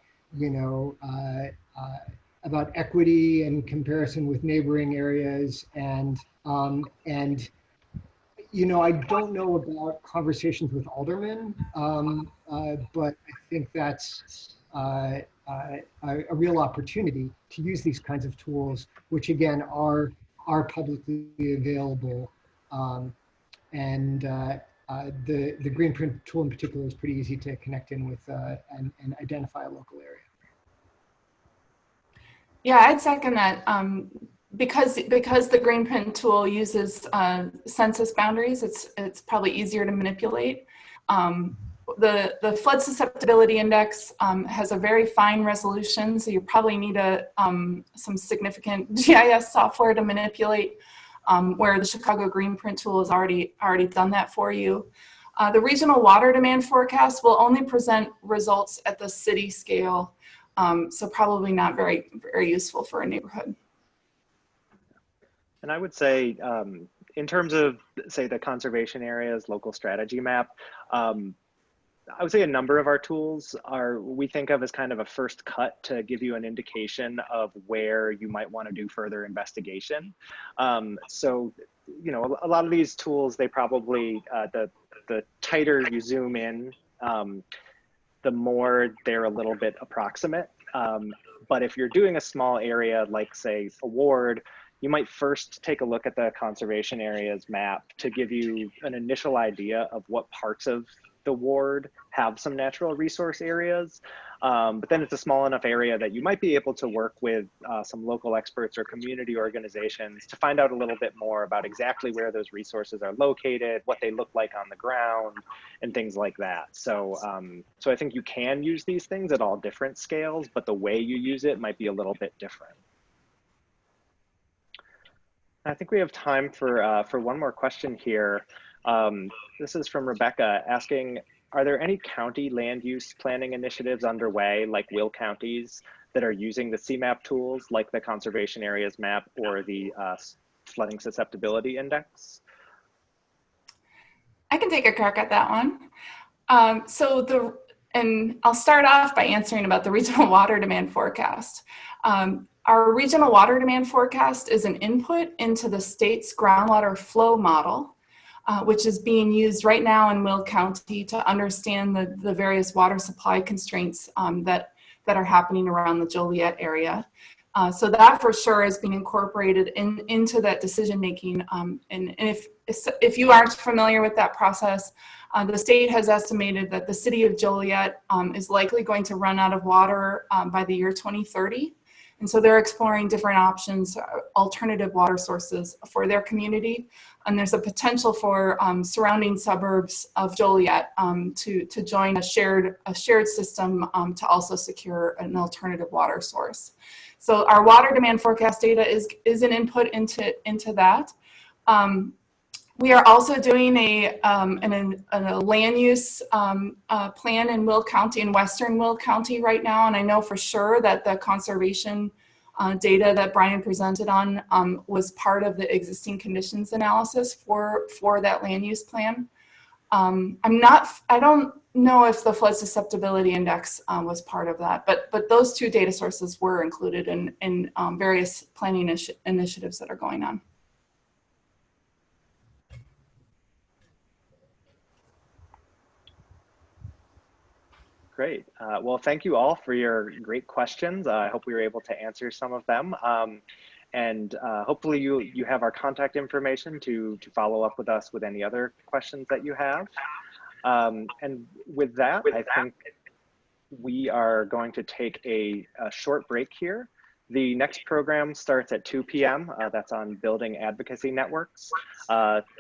D: about equity and comparison with neighboring areas, and I don't know about conversations with aldermen, but I think that's a real opportunity to use these kinds of tools, which again are publicly available. And the green print tool in particular is pretty easy to connect in with and identify a local area.
C: Yeah, I'd second that. Because the green print tool uses census boundaries, it's probably easier to manipulate. The flood susceptibility index has a very fine resolution, so you probably need some significant GIS software to manipulate, where the Chicago green print tool has already done that for you. The regional water demand forecast will only present results at the city scale, so probably not very useful for a neighborhood.
B: And I would say, in terms of, say, the conservation areas, local strategy map, I would say a number of our tools we think of as kind of a first cut to give you an indication of where you might want to do further investigation. So, a lot of these tools, they probably, the tighter you zoom in, the more they're a little bit approximate. But if you're doing a small area, like say a ward, you might first take a look at the conservation areas map to give you an initial idea of what parts of the ward have some natural resource areas. But then it's a small enough area that you might be able to work with some local experts or community organizations to find out a little bit more about exactly where those resources are located, what they look like on the ground, and things like that. So, so I think you can use these things at all different scales, but the way you use it might be a little bit different. I think we have time for one more question here. This is from Rebecca asking, are there any county land use planning initiatives underway, like Will counties, that are using the CMAP tools, like the conservation areas map or the flooding susceptibility index?
C: I can take a crack at that one. And I'll start off by answering about the regional water demand forecast. Our regional water demand forecast is an input into the state's groundwater flow model, which is being used right now in Will County to understand the various water supply constraints that are happening around the Joliet area. So that for sure is being incorporated into that decision making. And if you aren't familiar with that process, the state has estimated that the city of Joliet is likely going to run out of water by the year 2030. And so they're exploring different options, alternative water sources for their community. And there's a potential for surrounding suburbs of Joliet to join a shared system to also secure an alternative water source. So our water demand forecast data is an input into that. We are also doing a land use plan in Will County, in Western Will County right now, and I know for sure that the conservation data that Brian presented on was part of the existing conditions analysis for that land use plan. I don't know if the flood susceptibility index was part of that, but those two data sources were included in various planning initiatives that are going on.
B: Great. Well, thank you all for your great questions. I hope we were able to answer some of them. And hopefully you have our contact information to follow up with us with any other questions that you have. And with that, I think we are going to take a short break here. The next program starts at 2 p.m. That's on Building Advocacy Networks.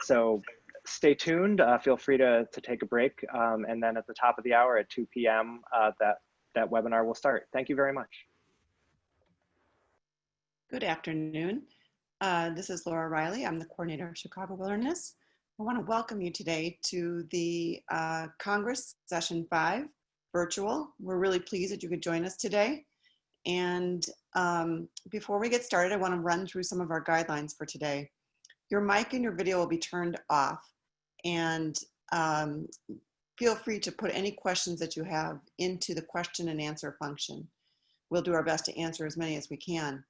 B: So stay tuned. Feel free to take a break. And then at the top of the hour at 2 p.m., that webinar will start. Thank you very much.
A: Good afternoon. This is Laura Riley. I'm the coordinator of Chicago Wilderness. I want to welcome you today to the Congress Session 5 virtual. We're really pleased that you could join us today. And before we get started, I want to run through some of our guidelines for today. Your mic and your video will be turned off, and feel free to put any questions that you have into the question and answer function. We'll do our best to answer as many as we can.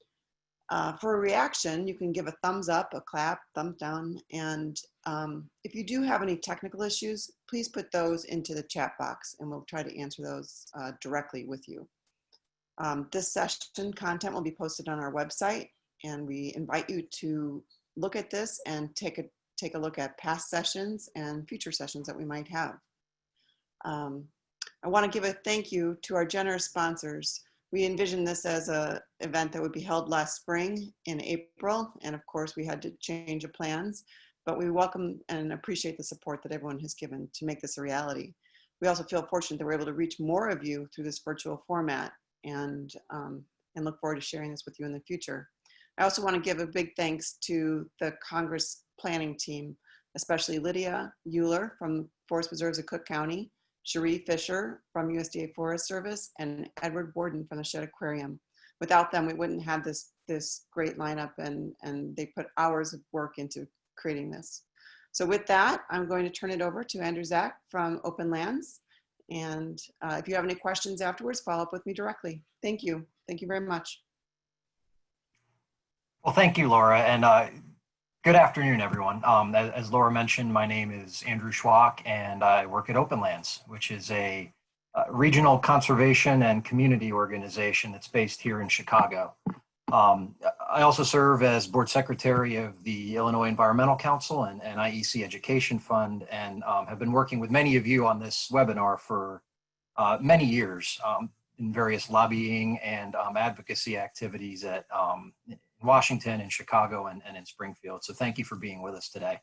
A: For a reaction, you can give a thumbs up, a clap, thumbs down, and if you do have any technical issues, please put those into the chat box and we'll try to answer those directly with you. This session content will be posted on our website, and we invite you to look at this and take a look at past sessions and future sessions that we might have. I want to give a thank you to our generous sponsors. We envisioned this as an event that would be held last spring in April, and of course we had to change the plans, but we welcome and appreciate the support that everyone has given to make this a reality. We also feel fortunate that we're able to reach more of you through this virtual format, and look forward to sharing this with you in the future. I also want to give a big thanks to the Congress planning team, especially Lydia Euler from Forest Preserves of Cook County, Cherie Fisher from USDA Forest Service, and Edward Borden from the Shedd Aquarium. Without them, we wouldn't have this great lineup, and they put hours of work into creating this. So with that, I'm going to turn it over to Andrew Zach from Openlands. And if you have any questions afterwards, follow up with me directly. Thank you. Thank you very much.
E: Well, thank you, Laura, and good afternoon, everyone. As Laura mentioned, my name is Andrew Schwach, and I work at Openlands, which is a regional conservation and community organization that's based here in Chicago. I also serve as board secretary of the Illinois Environmental Council and IEC Education Fund, and have been working with many of you on this webinar for many years in various lobbying and advocacy activities at Washington and Chicago and in Springfield. So thank you for being with us today.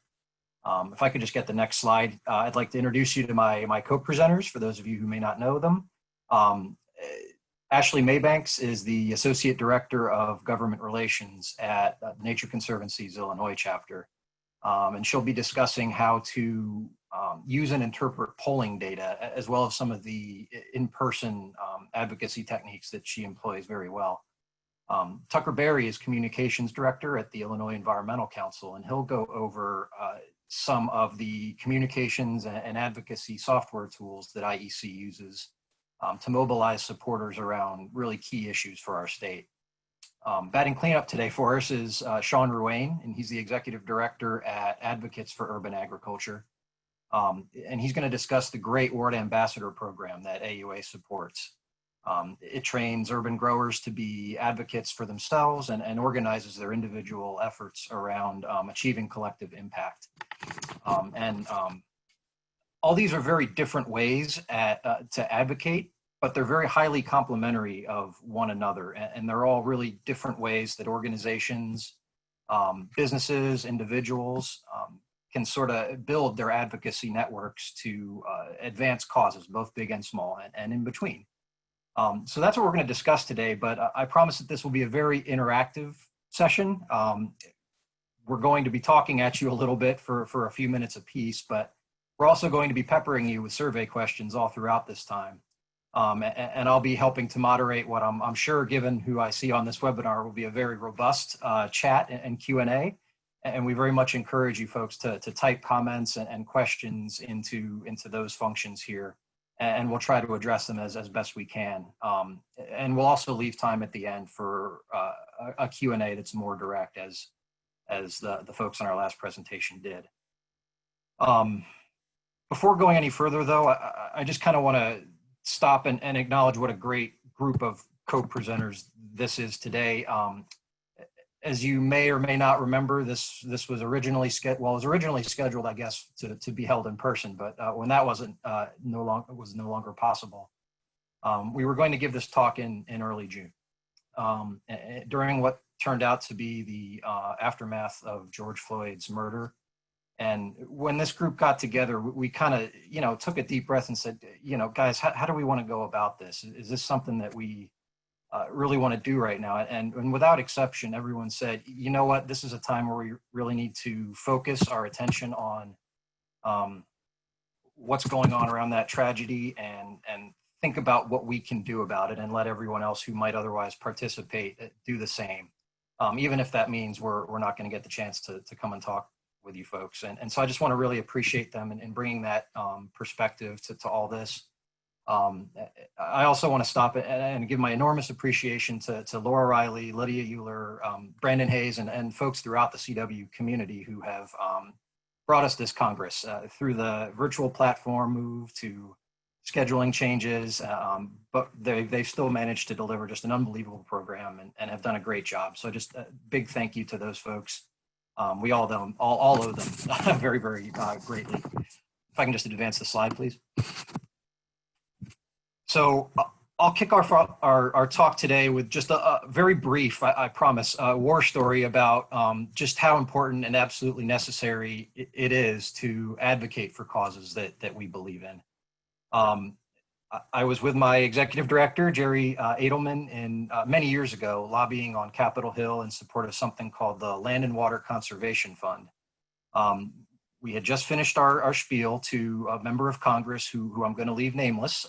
E: If I could just get the next slide, I'd like to introduce you to my co-presenters, for those of you who may not know them. Ashley Maybanks is the Associate Director of Government Relations at Nature Conservancy's Illinois chapter. And she'll be discussing how to use and interpret polling data, as well as some of the in-person advocacy techniques that she employs very well. Tucker Berry is Communications Director at the Illinois Environmental Council, and he'll go over some of the communications and advocacy software tools that IEC uses to mobilize supporters around really key issues for our state. Batting cleanup today for us is Sean Ruane, and he's the Executive Director at Advocates for Urban Agriculture. And he's going to discuss the Great Ward Ambassador program that AUA supports. It trains urban growers to be advocates for themselves and organizes their individual efforts around achieving collective impact. All these are very different ways to advocate, but they're very highly complementary of one another. And they're all really different ways that organizations, businesses, individuals can sort of build their advocacy networks to advance causes, both big and small, and in between. So that's what we're going to discuss today, but I promise that this will be a very interactive session. We're going to be talking at you a little bit for a few minutes apiece, but we're also going to be peppering you with survey questions all throughout this time. And I'll be helping to moderate what I'm sure, given who I see on this webinar, will be a very robust chat and Q&A. And we very much encourage you folks to type comments and questions into those functions here. And we'll try to address them as best we can. And we'll also leave time at the end for a Q&A that's more direct, as the folks on our last presentation did. Before going any further, though, I just kind of want to stop and acknowledge what a great group of co-presenters this is today. As you may or may not remember, this was originally scheduled, I guess, to be held in person, but when that was no longer possible, we were going to give this talk in early June, during what turned out to be the aftermath of George Floyd's murder. And when this group got together, we kind of, took a deep breath and said, guys, how do we want to go about this? Is this something that we really want to do right now? And without exception, everyone said, you know what, this is a time where we really need to focus our attention on what's going on around that tragedy and think about what we can do about it, and let everyone else who might otherwise participate do the same. even if that means we're not going to get the chance to come and talk with you folks. And so I just want to really appreciate them in bringing that perspective to all this. I also want to stop and give my enormous appreciation to Laura Riley, Lydia Euler, Brandon Hayes, and folks throughout the CW community who have brought us this Congress through the virtual platform move to scheduling changes, but they've still managed to deliver just an unbelievable program and have done a great job. So just a big thank you to those folks. We all owe them very, very greatly. If I can just advance the slide, please. So I'll kick off our talk today with just a very brief, I promise, war story about just how important and absolutely necessary it is to advocate for causes that we believe in. I was with my executive director, Jerry Edelman, many years ago, lobbying on Capitol Hill in support of something called the Land and Water Conservation Fund. We had just finished our spiel to a member of Congress who I'm going to leave nameless,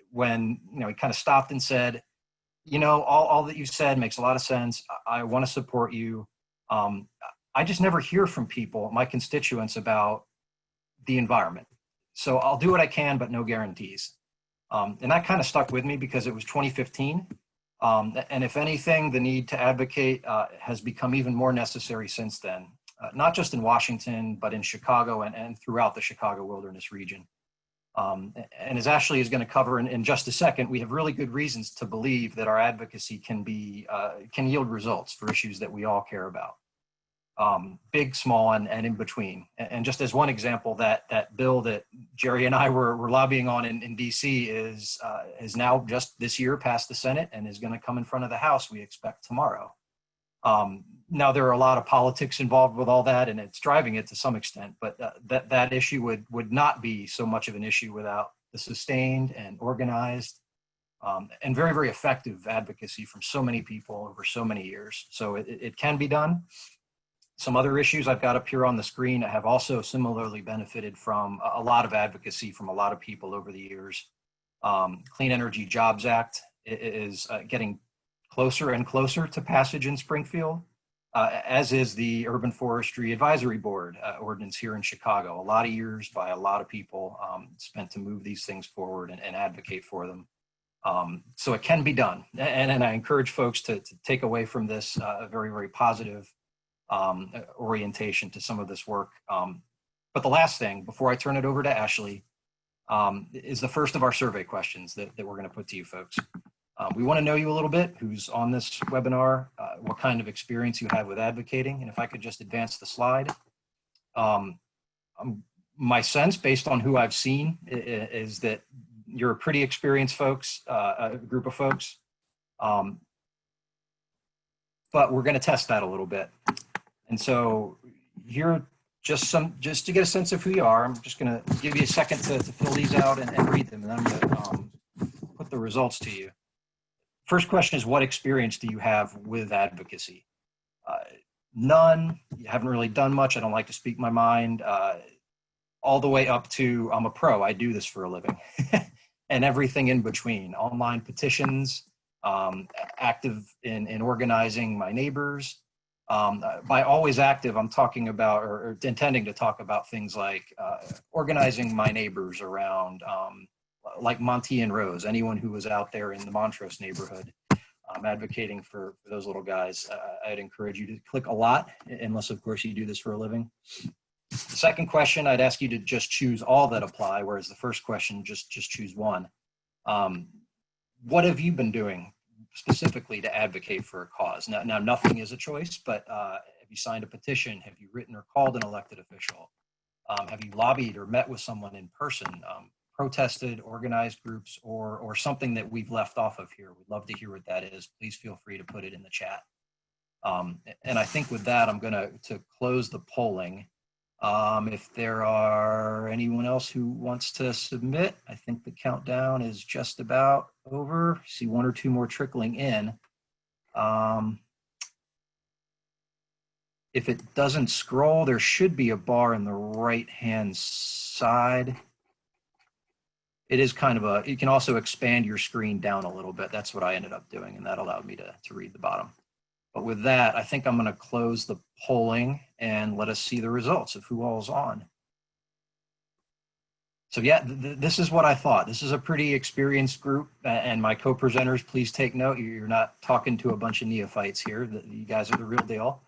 E: when he kind of stopped and said, all that you said makes a lot of sense. I want to support you. I just never hear from people, my constituents, about the environment. So I'll do what I can, but no guarantees. And that kind of stuck with me because it was 2015. And if anything, the need to advocate has become even more necessary since then. Not just in Washington, but in Chicago and throughout the Chicago wilderness region. And as Ashley is going to cover in just a second, we have really good reasons to believe that our advocacy can yield results for issues that we all care about. Big, small, and in between. And just as one example, that bill that Jerry and I were lobbying on in DC is now just this year passed the Senate and is going to come in front of the House, we expect tomorrow. Now, there are a lot of politics involved with all that, and it's driving it to some extent, but that issue would not be so much of an issue without the sustained and organized and very, very effective advocacy from so many people over so many years. So it can be done. Some other issues I've got up here on the screen have also similarly benefited from a lot of advocacy from a lot of people over the years. Clean Energy Jobs Act is getting closer and closer to passage in Springfield, as is the Urban Forestry Advisory Board ordinance here in Chicago. A lot of years by a lot of people spent to move these things forward and advocate for them. So it can be done. And I encourage folks to take away from this a very, very positive orientation to some of this work. But the last thing, before I turn it over to Ashley, is the first of our survey questions that we're going to put to you folks. We want to know you a little bit, who's on this webinar, what kind of experience you have with advocating. And if I could just advance the slide. My sense, based on who I've seen, is that you're a pretty experienced folks, a group of folks. But we're going to test that a little bit. And so here, just to get a sense of who you are, I'm just going to give you a second to fill these out and read them, and I'm going to put the results to you. First question is, what experience do you have with advocacy? None. You haven't really done much. I don't like to speak my mind. All the way up to, I'm a pro. I do this for a living. And everything in between. Online petitions, active in organizing my neighbors. By always active, I'm talking about or intending to talk about things like organizing my neighbors around like Monty and Rose, anyone who was out there in the Montrose neighborhood advocating for those little guys. I'd encourage you to click a lot, unless of course you do this for a living. The second question, I'd ask you to just choose all that apply, whereas the first question, just choose one. What have you been doing specifically to advocate for a cause? Now nothing is a choice, but have you signed a petition? Have you written or called an elected official? Have you lobbied or met with someone in person? Protested, organized groups, or something that we've left off of here? We'd love to hear what that is. Please feel free to put it in the chat. And I think with that, I'm going to close the polling. If there are anyone else who wants to submit, I think the countdown is just about over. See one or two more trickling in. If it doesn't scroll, there should be a bar in the right-hand side. It is kind of you can also expand your screen down a little bit. That's what I ended up doing, and that allowed me to read the bottom. But with that, I think I'm going to close the polling and let us see the results of who all is on. So yeah, this is what I thought. This is a pretty experienced group, and my co-presenters, please take note. You're not talking to a bunch of neophytes here. You guys are the real deal.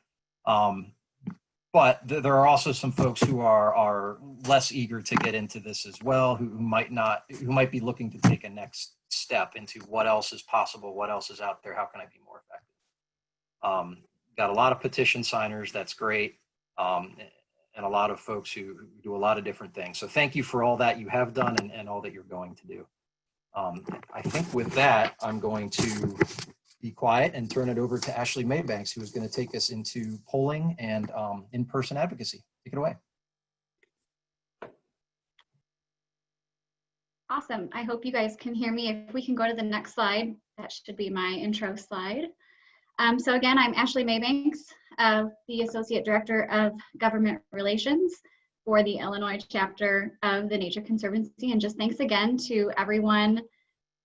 E: But there are also some folks who are less eager to get into this as well, who might be looking to take a next step into what else is possible, what else is out there, how can I be more effective. Got a lot of petition signers, that's great, and a lot of folks who do a lot of different things. So thank you for all that you have done and all that you're going to do. I think with that, I'm going to be quiet and turn it over to Ashley Maybanks, who is going to take us into polling and in-person advocacy. Take it away.
F: Awesome. I hope you guys can hear me. If we can go to the next slide, that should be my intro slide. So again, I'm Ashley Maybanks, the Associate Director of Government Relations for the Illinois chapter of the Nature Conservancy. And just thanks again to everyone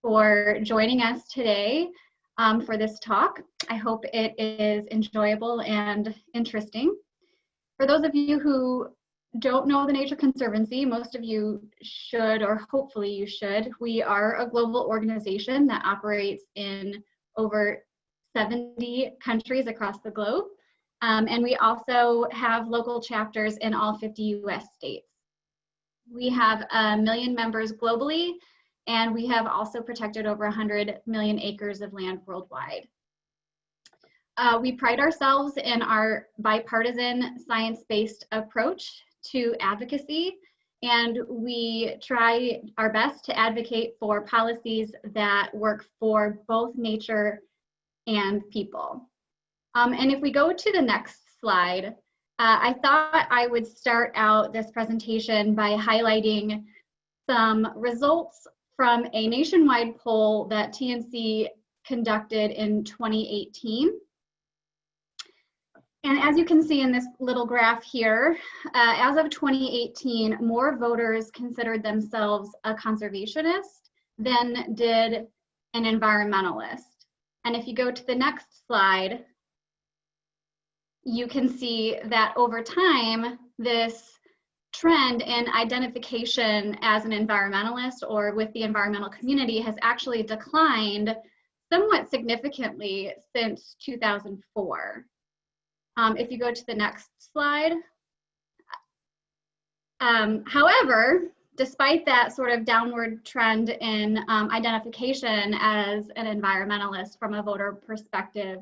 F: for joining us today for this talk. I hope it is enjoyable and interesting. For those of you who don't know the Nature Conservancy, most of you should, or hopefully you should. We are a global organization that operates in over 70 countries across the globe. And we also have local chapters in all 50 US states. We have 1 million members globally, and we have also protected over 100 million acres of land worldwide. We pride ourselves in our bipartisan science-based approach to advocacy, and we try our best to advocate for policies that work for both nature and people. And if we go to the next slide, I thought I would start out this presentation by highlighting some results from a nationwide poll that TNC conducted in 2018. And as you can see in this little graph here, as of 2018, more voters considered themselves a conservationist than did an environmentalist. And if you go to the next slide, you can see that over time, this trend in identification as an environmentalist or with the environmental community has actually declined somewhat significantly since 2004. If you go to the next slide. However, despite that sort of downward trend in identification as an environmentalist from a voter perspective,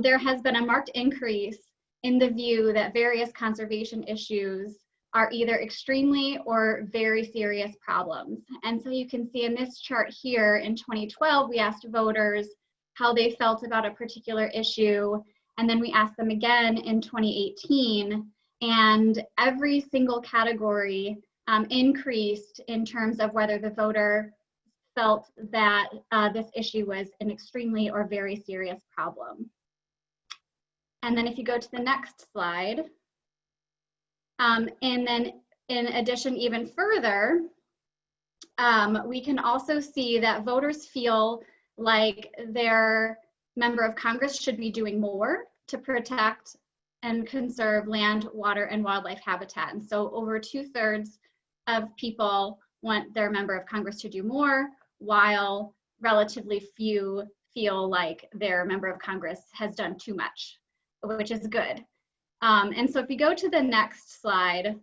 F: there has been a marked increase in the view that various conservation issues are either extremely or very serious problems. And so you can see in this chart here in 2012, we asked voters how they felt about a particular issue. And then we asked them again in 2018, and every single category increased in terms of whether the voter felt that this issue was an extremely or very serious problem. And then if you go to the next slide, and then in addition even further, we can also see that voters feel like their member of Congress should be doing more to protect and conserve land, water, and wildlife habitat. And so over 2/3 of people want their member of Congress to do more, while relatively few feel like their member of Congress has done too much, which is good. And so if you go to the next slide,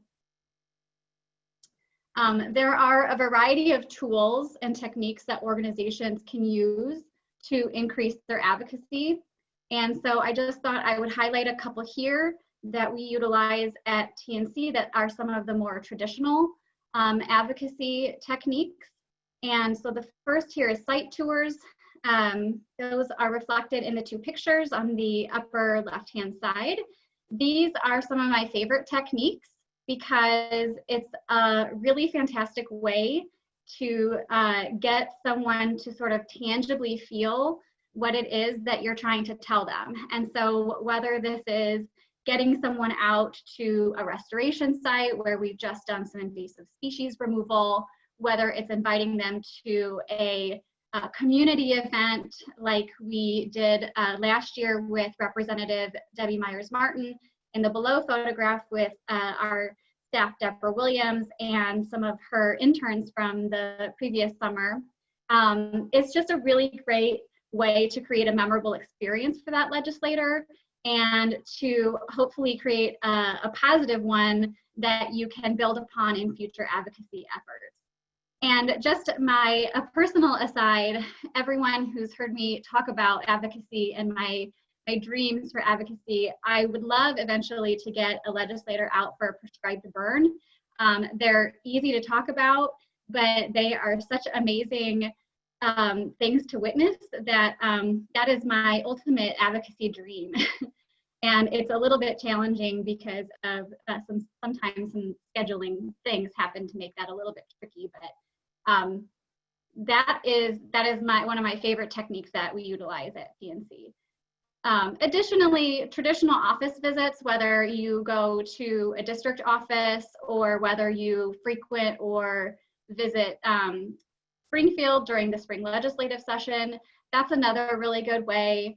F: there are a variety of tools and techniques that organizations can use to increase their advocacy. And so I just thought I would highlight a couple here that we utilize at TNC that are some of the more traditional advocacy techniques. And so the first here is site tours. Those are reflected in the two pictures on the upper left-hand side. These are some of my favorite techniques because it's a really fantastic way to get someone to sort of tangibly feel what it is that you're trying to tell them. And so whether this is getting someone out to a restoration site where we've just done some invasive species removal, whether it's inviting them to a community event like we did last year with Representative Debbie Myers-Martin in the below photograph with our staff Deborah Williams and some of her interns from the previous summer. It's just a really great way to create a memorable experience for that legislator and to hopefully create a positive one that you can build upon in future advocacy efforts. And just a personal aside, everyone who's heard me talk about advocacy and my dreams for advocacy, I would love eventually to get a legislator out for a prescribed to burn. They're easy to talk about, but they are such amazing things to witness that that is my ultimate advocacy dream. And it's a little bit challenging because of sometimes some scheduling things happen to make that a little bit tricky, but that is one of my favorite techniques that we utilize at PNC. Additionally, traditional office visits, whether you go to a district office or whether you frequent or visit Springfield during the spring legislative session, that's another really good way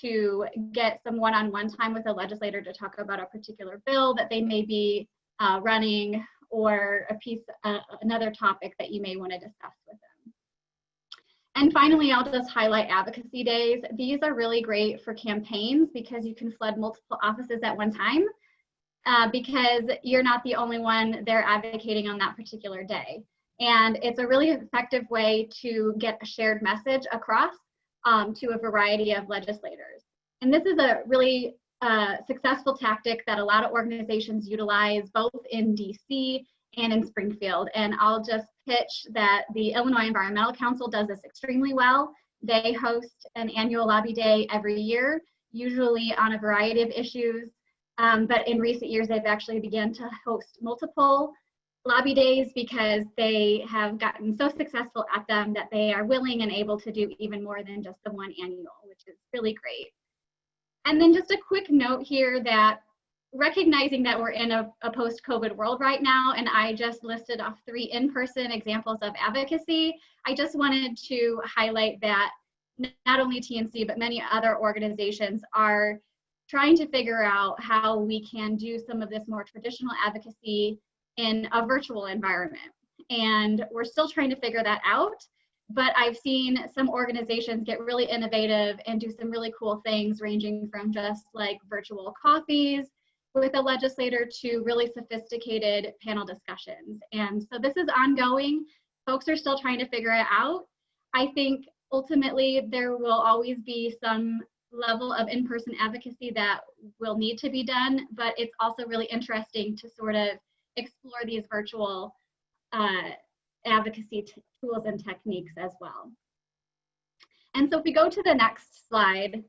F: to get some one-on-one time with a legislator to talk about a particular bill that they may be running or another topic that you may want to discuss with them. And finally, I'll just highlight advocacy days. These are really great for campaigns because you can flood multiple offices at one time because you're not the only one there advocating on that particular day. And it's a really effective way to get a shared message across to a variety of legislators. And this is a really successful tactic that a lot of organizations utilize both in DC and in Springfield. And I'll just pitch that the Illinois Environmental Council does this extremely well. They host an annual lobby day every year, usually on a variety of issues. But in recent years, they've actually begun to host multiple lobby days because they have gotten so successful at them that they are willing and able to do even more than just the one annual, which is really great. And then just a quick note here that recognizing that we're in a post-COVID world right now, and I just listed off 3 in-person examples of advocacy, I just wanted to highlight that not only TNC, but many other organizations are trying to figure out how we can do some of this more traditional advocacy in a virtual environment. And we're still trying to figure that out. But I've seen some organizations get really innovative and do some really cool things, ranging from just like virtual coffees with a legislator to really sophisticated panel discussions. And so this is ongoing. Folks are still trying to figure it out. I think ultimately there will always be some level of in-person advocacy that will need to be done, but it's also really interesting to sort of explore these virtual advocacy tools and techniques as well. And so if we go to the next slide,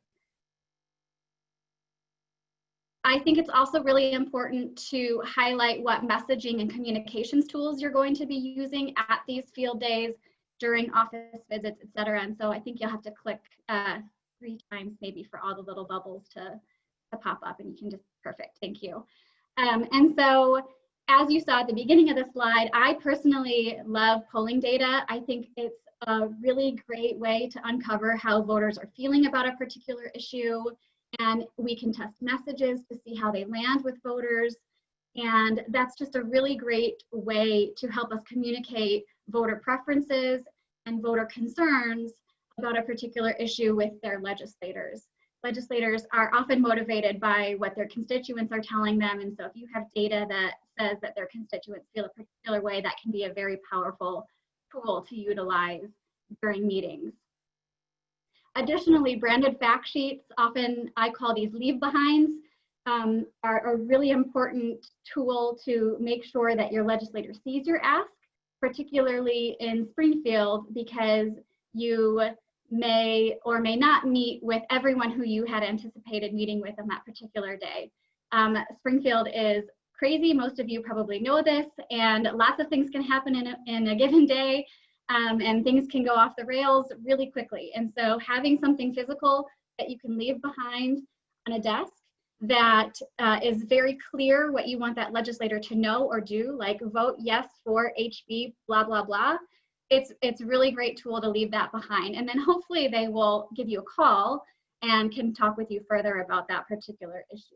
F: I think it's also really important to highlight what messaging and communications tools you're going to be using at these field days during office visits, et cetera. And so I think you'll have to click 3 times maybe for all the little bubbles to pop up, and you can just, perfect, thank you. And so as you saw at the beginning of the slide, I personally love polling data. I think it's a really great way to uncover how voters are feeling about a particular issue, and we can test messages to see how they land with voters. And that's just a really great way to help us communicate voter preferences and voter concerns about a particular issue with their legislators. Legislators are often motivated by what their constituents are telling them, and so if you have data that says that their constituents feel a particular way, that can be a very powerful tool to utilize during meetings. Additionally, branded fact sheets, often I call these leave-behinds, are a really important tool to make sure that your legislator sees your ask, particularly in Springfield, because you may or may not meet with everyone who you had anticipated meeting with on that particular day. Springfield is crazy. Most of you probably know this, and lots of things can happen in a given day, and things can go off the rails really quickly. And so having something physical that you can leave behind on a desk that is very clear what you want that legislator to know or do, like vote yes for HB blah, blah, blah, it's a really great tool to leave that behind. And then hopefully they will give you a call and can talk with you further about that particular issue.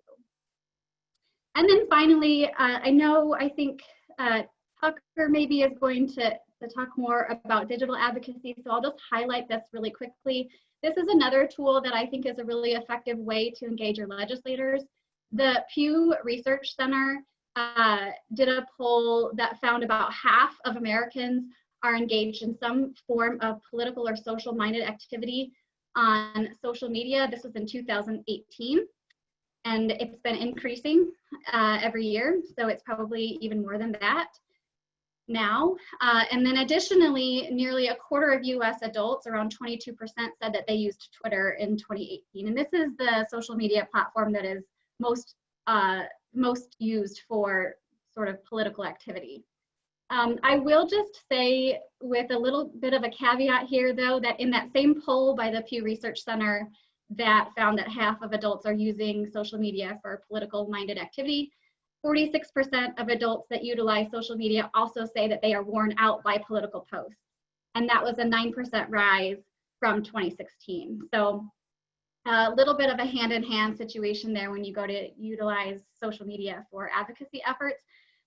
F: And then finally, I think Tucker maybe is going to talk more about digital advocacy, so I'll just highlight this really quickly. This is another tool that I think is a really effective way to engage your legislators. The Pew Research Center did a poll that found about half of Americans are engaged in some form of political or social minded activity on social media. This was in 2018, and it's been increasing every year, so it's probably even more than that now. And then additionally, nearly a quarter of US adults, around 22%, said that they used Twitter in 2018. And this is the social media platform that is most used for sort of political activity. I will just say, with a little bit of a caveat here though, that in that same poll by the Pew Research Center that found that half of adults are using social media for political minded activity, 46% of adults that utilize social media also say that they are worn out by political posts. And that was a 9% rise from 2016. So a little bit of a hand-in-hand situation there when you go to utilize social media for advocacy efforts.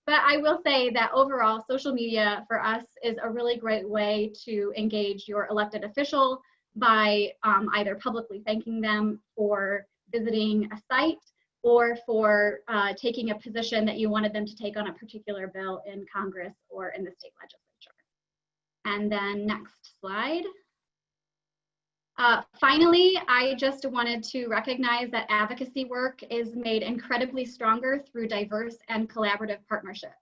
F: But I will say that overall, social media for us is a really great way to engage your elected official by either publicly thanking them for visiting a site or for taking a position that you wanted them to take on a particular bill in Congress or in the state legislature. And then next slide. Finally, I just wanted to recognize that advocacy work is made incredibly stronger through diverse and collaborative partnerships.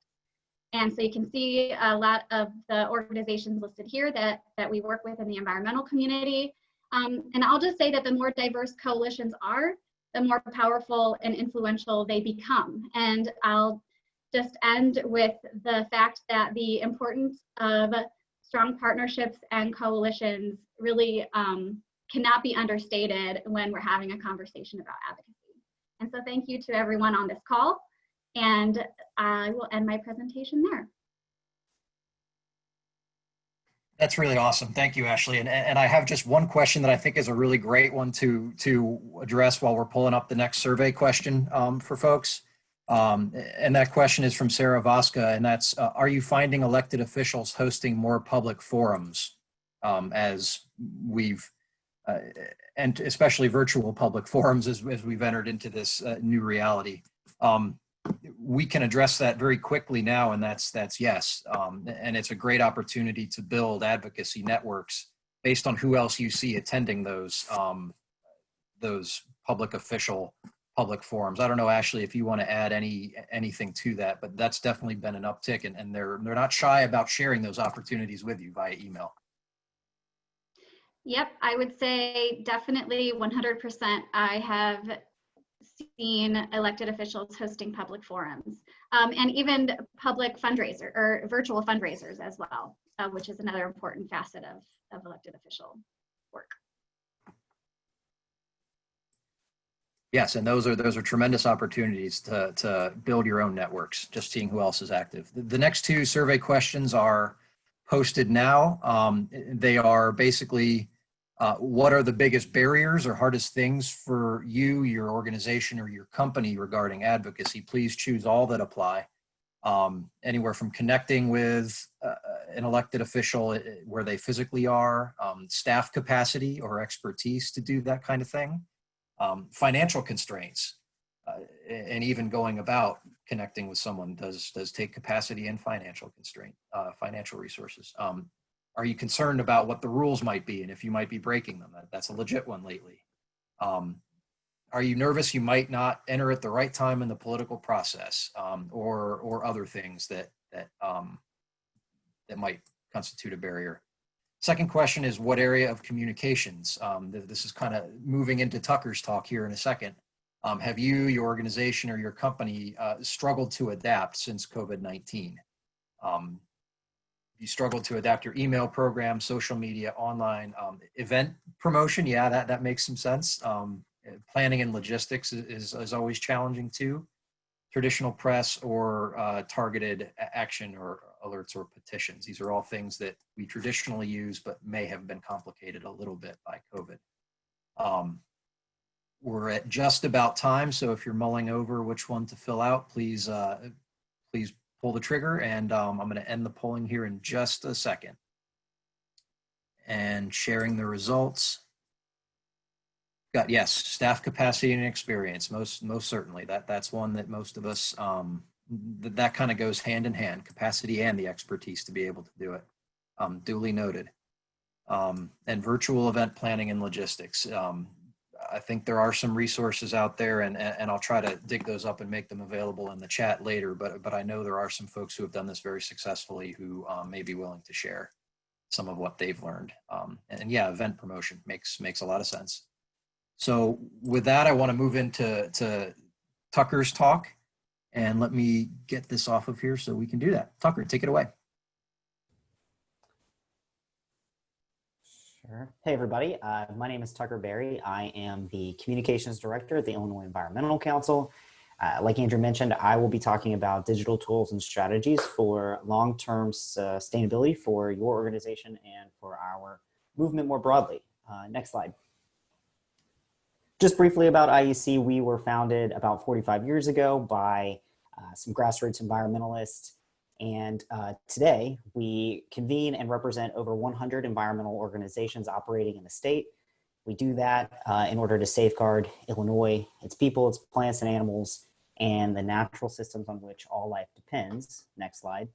F: And so you can see a lot of the organizations listed here that we work with in the environmental community. And I'll just say that the more diverse coalitions are, the more powerful and influential they become. And I'll just end with the fact that the importance of strong partnerships and coalitions really cannot be understated when we're having a conversation about advocacy. And so thank you to everyone on this call, and I will end my presentation there.
E: That's really awesome. Thank you, Ashley. And I have just one question that I think is a really great one to address while we're pulling up the next survey question for folks. And that question is from Sarah Voska, and that's, are you finding elected officials hosting more public forums as we've, and especially virtual public forums as we've entered into this new reality? We can address that very quickly now, and that's yes. And it's a great opportunity to build advocacy networks based on who else you see attending those public forums. I don't know, Ashley, if you want to add anything to that, but that's definitely been an uptick, and they're not shy about sharing those opportunities with you via email.
F: Yep, I would say definitely 100%. I have seen elected officials hosting public forums and even public fundraiser or virtual fundraisers as well, which is another important facet of elected official work.
E: Yes, and those are tremendous opportunities to build your own networks, just seeing who else is active. The next two survey questions are posted now. They are basically, what are the biggest barriers or hardest things for you, your organization, or your company regarding advocacy? Please choose all that apply. Anywhere from connecting with an elected official where they physically are, staff capacity or expertise to do that kind of thing, financial constraints, and even going about connecting with someone does take capacity and financial constraint, financial resources. Are you concerned about what the rules might be and if you might be breaking them? That's a legit one lately. Are you nervous you might not enter at the right time in the political process, or other things that might constitute a barrier? Second question is, what area of communications? This is kind of moving into Tucker's talk here in a second. Have you, your organization, or your company struggled to adapt since COVID-19? You struggled to adapt your email program, social media, online, event promotion. Yeah, that makes some sense. Planning and logistics is always challenging too. Traditional press or targeted action or alerts or petitions. These are all things that we traditionally use, but may have been complicated a little bit by COVID. We're at just about time, so if you're mulling over which one to fill out, please please pull the trigger, and I'm going to end the polling here in just a second. And sharing the results. Got yes, staff capacity and experience, most certainly. That's one that most of us, that kind of goes hand in hand, capacity and the expertise to be able to do it. Duly noted. And virtual event planning and logistics. I think there are some resources out there, and I'll try to dig those up and make them available in the chat later, but I know there are some folks who have done this very successfully who may be willing to share some of what they've learned. And yeah, event promotion makes a lot of sense. So with that, I want to move into Tucker's talk, and let me get this off of here so we can do that. Tucker, take it away.
G: Sure. Hey, everybody. My name is Tucker Berry. I am the Communications Director at the Illinois Environmental Council. Like Andrew mentioned, I will be talking about digital tools and strategies for long-term sustainability for your organization and for our movement more broadly. Next slide. Just briefly about IEC, we were founded about 45 years ago by some grassroots environmentalists. And today we convene and represent over 100 environmental organizations operating in the state. We do that in order to safeguard Illinois, its people, its plants and animals, and the natural systems on which all life depends. Next slide.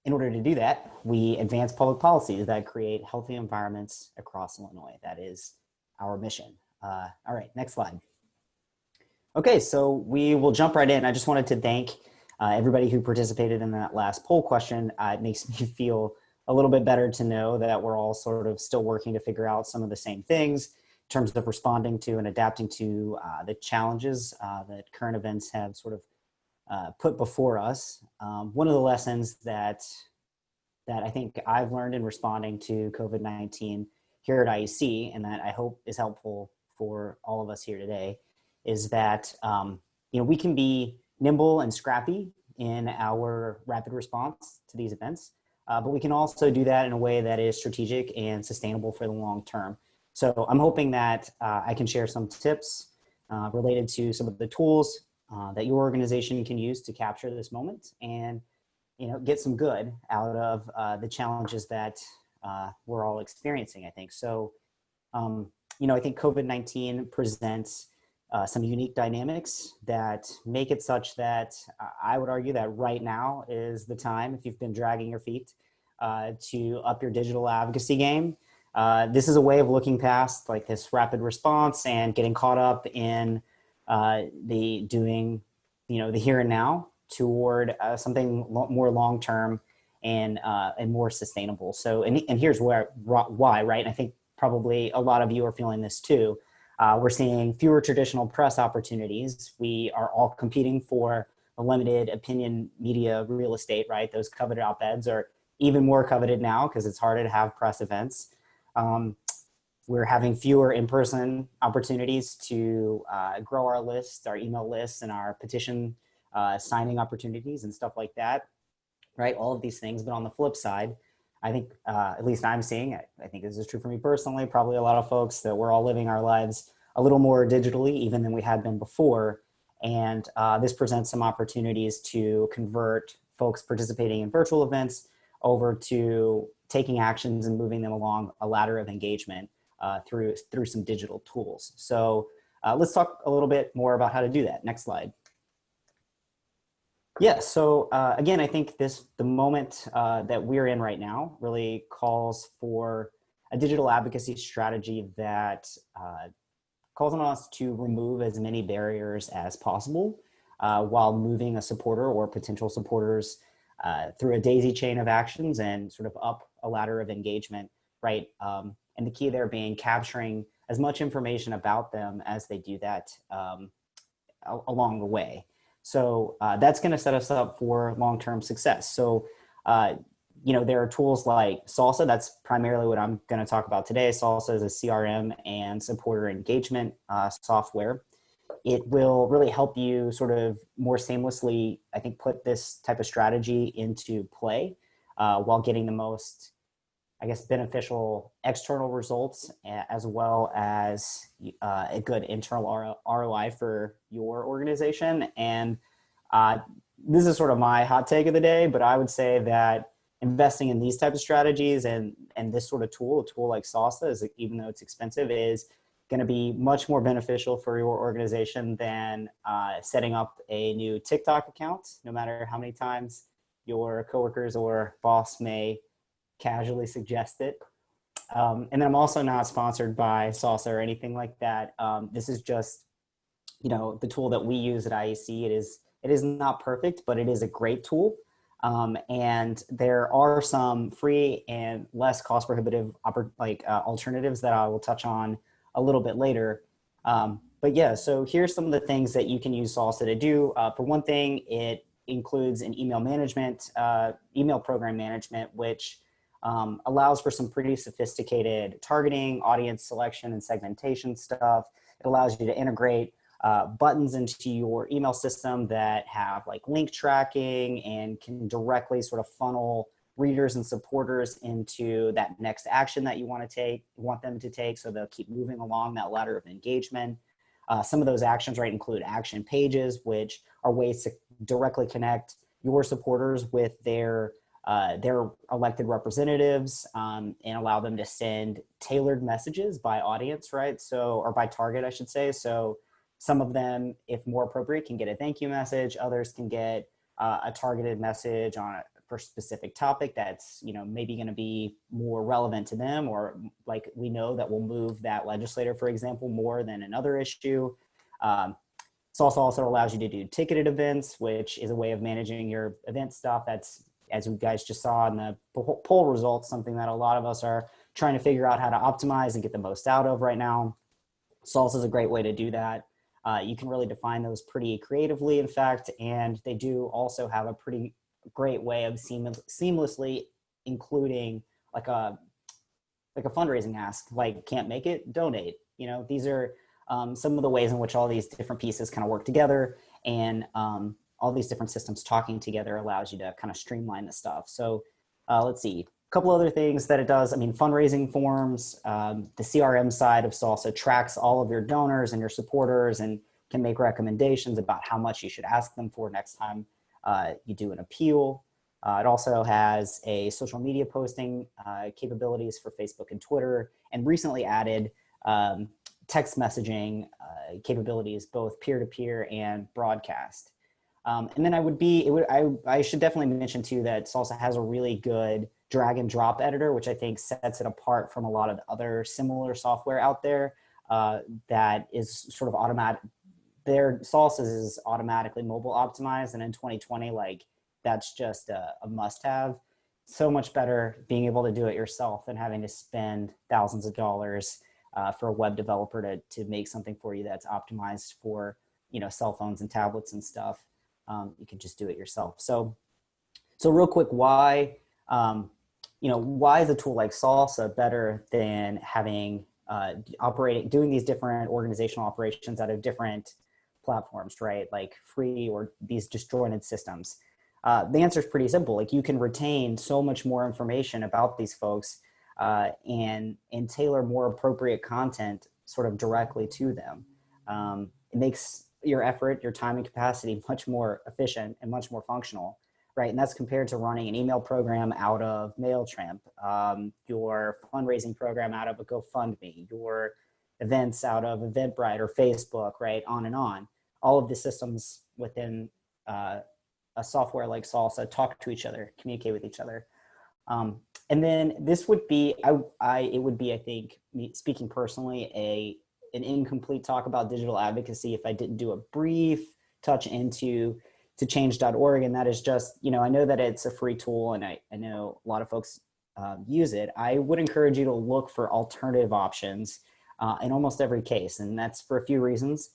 G: In order to do that, we advance public policies that create healthy environments across Illinois. That is our mission. All right, next slide. Okay, so we will jump right in. I just wanted to thank everybody who participated in that last poll question. It makes me feel a little bit better to know that we're all sort of still working to figure out some of the same things in terms of responding to and adapting to the challenges that current events have sort of put before us. One of the lessons that I think I've learned in responding to COVID-19 here at IEC, and that I hope is helpful for all of us here today, is that we can be nimble and scrappy in our rapid response to these events, but we can also do that in a way that is strategic and sustainable for the long term. So I'm hoping that I can share some tips related to some of the tools that your organization can use to capture this moment and get some good out of the challenges that we're all experiencing, I think. So, I think COVID-19 presents some unique dynamics that make it such that I would argue that right now is the time, if you've been dragging your feet, to up your digital advocacy game. This is a way of looking past like this rapid response and getting caught up in the here and now toward something more long-term and more sustainable. So, and here's why, right? And I think probably a lot of you are feeling this too. We're seeing fewer traditional press opportunities. We are all competing for a limited opinion media real estate, right? Those coveted op-eds are even more coveted now because it's harder to have press events. We're having fewer in-person opportunities to grow our lists, our email lists, and our petition signing opportunities and stuff like that, right? All of these things. But on the flip side, I think, at least I'm seeing, I think this is true for me personally, probably a lot of folks, that we're all living our lives a little more digitally even than we had been before. And this presents some opportunities to convert folks participating in virtual events over to taking actions and moving them along a ladder of engagement through some digital tools. So let's talk a little bit more about how to do that. Next slide. Yeah, so again, I think the moment that we're in right now really calls for a digital advocacy strategy that calls on us to remove as many barriers as possible while moving a supporter or potential supporters through a daisy chain of actions and sort of up a ladder of engagement, right? And the key there being capturing as much information about them as they do that along the way. So that's going to set us up for long-term success. So, there are tools like Salsa. That's primarily what I'm going to talk about today. Salsa is a CRM and supporter engagement software. it will really help you sort of more seamlessly, I think, put this type of strategy into play while getting the most, I guess, beneficial external results, as well as a good internal ROI for your organization. And this is sort of my hot take of the day, but I would say that investing in these types of strategies and this sort of tool, a tool like Salsa, is, even though it's expensive, is going to be much more beneficial for your organization than setting up a new TikTok account, no matter how many times your coworkers or boss may casually suggest it. And then I'm also not sponsored by Salsa or anything like that. This is just, the tool that we use at IEC. It is not perfect, but it is a great tool. And there are some free and less cost prohibitive alternatives that I will touch on a little bit later. But yeah, so here's some of the things that you can use Salsa to do. For one thing, it includes an email program management, which allows for some pretty sophisticated targeting, audience selection, and segmentation stuff. It allows you to integrate buttons into your email system that have like link tracking and can directly sort of funnel readers and supporters into that next action that you want them to take, so they'll keep moving along that ladder of engagement. Some of those actions, right, include action pages, which are ways to directly connect your supporters with their elected representatives, and allow them to send tailored messages by audience, right? So, or by target, I should say. So some of them, if more appropriate, can get a thank you message. Others can get a targeted message for a specific topic that's, maybe going to be more relevant to them, or like we know that will move that legislator, for example, more than another issue. Salsa also allows you to do ticketed events, which is a way of managing your event stuff. That's, as you guys just saw in the poll results, something that a lot of us are trying to figure out how to optimize and get the most out of right now. Salsa is a great way to do that. You can really define those pretty creatively, in fact, and they do also have a pretty great way of seamlessly including like a fundraising ask, like can't make it, donate. These are some of the ways in which all these different pieces kind of work together, and all these different systems talking together allows you to kind of streamline the stuff. So let's see, a couple other things that it does. Fundraising forms, the CRM side of Salsa tracks all of your donors and your supporters and can make recommendations about how much you should ask them for next time you do an appeal. It also has a social media posting capabilities for Facebook and Twitter, and recently added text messaging capabilities, both peer-to-peer and broadcast. And then I should definitely mention too that Salsa has a really good drag and drop editor, which I think sets it apart from a lot of the other similar software out there that is sort of automatic. Their Salsa is automatically mobile optimized, and in 2020, that's just a must-have. So much better being able to do it yourself than having to spend thousands of dollars for a web developer to make something for you that's optimized for cell phones and tablets and stuff. You can just do it yourself. So real quick, why is a tool like Salsa better than having doing these different organizational operations out of different platforms, right? Like free or these disjointed systems. The answer is pretty simple. You can retain so much more information about these folks and tailor more appropriate content sort of directly to them. It makes your effort, your time and capacity much more efficient and much more functional, right? And that's compared to running an email program out of MailChimp, your fundraising program out of a GoFundMe, your events out of Eventbrite or Facebook, right? On and on. All of the systems within a software like Salsa talk to each other, communicate with each other. And then this would be, it would be, I think, speaking personally, an incomplete talk about digital advocacy if I didn't do a brief touch into change.org. And that is just, I know that it's a free tool and I know a lot of folks use it. I would encourage you to look for alternative options in almost every case. And that's for a few reasons.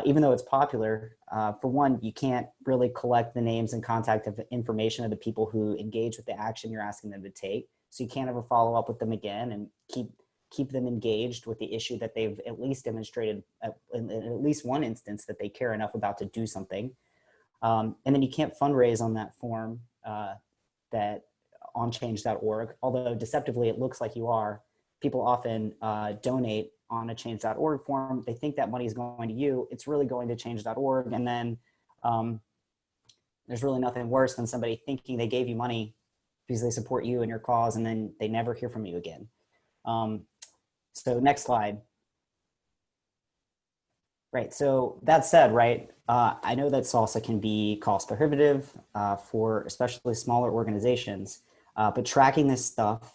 G: Even though it's popular, for one, you can't really collect the names and contact information of the people who engage with the action you're asking them to take. So you can't ever follow up with them again and keep them engaged with the issue that they've at least demonstrated in at least one instance that they care enough about to do something. And then you can't fundraise on that form that on change.org, although deceptively it looks like you are. People often donate on a change.org form. They think that money is going to you. It's really going to change.org. And then there's really nothing worse than somebody thinking they gave you money because they support you and your cause, and then they never hear from you again. So next slide. Right, so that said, right, I know that SALSA can be cost prohibitive for especially smaller organizations, but tracking this stuff,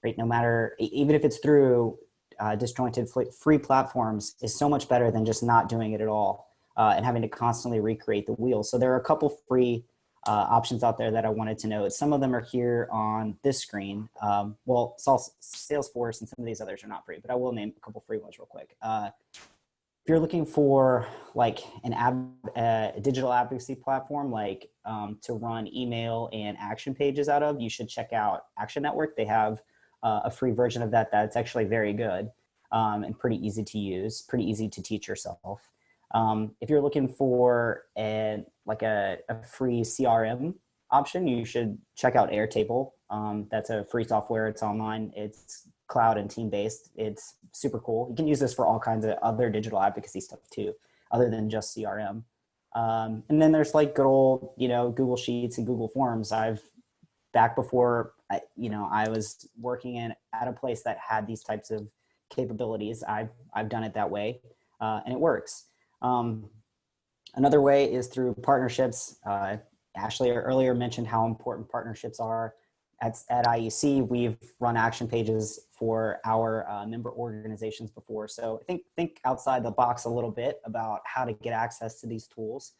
G: right, no matter, even if it's through disjointed free platforms, is so much better than just not doing it at all and having to constantly recreate the wheel. So there are a couple free options out there that I wanted to note. Some of them are here on this screen. Well, Salesforce and some of these others are not free, but I will name a couple free ones real quick. If you're looking for like a digital advocacy platform, like to run email and action pages out of, you should check out Action Network. They have a free version of that that's actually very good and pretty easy to use, pretty easy to teach yourself. If you're looking for a free CRM option, you should check out Airtable. That's a free software. It's online. It's cloud and team-based. It's super cool. You can use this for all kinds of other digital advocacy stuff too, other than just CRM. And then there's like good old, Google Sheets and Google Forms. Back before, I was working at a place that had these types of capabilities. I've done it that way, and it works. Another way is through partnerships. Ashley earlier mentioned how important partnerships are. At IEC, we've run action pages for our member organizations before. So I think outside the box a little bit about how to get access to these tools.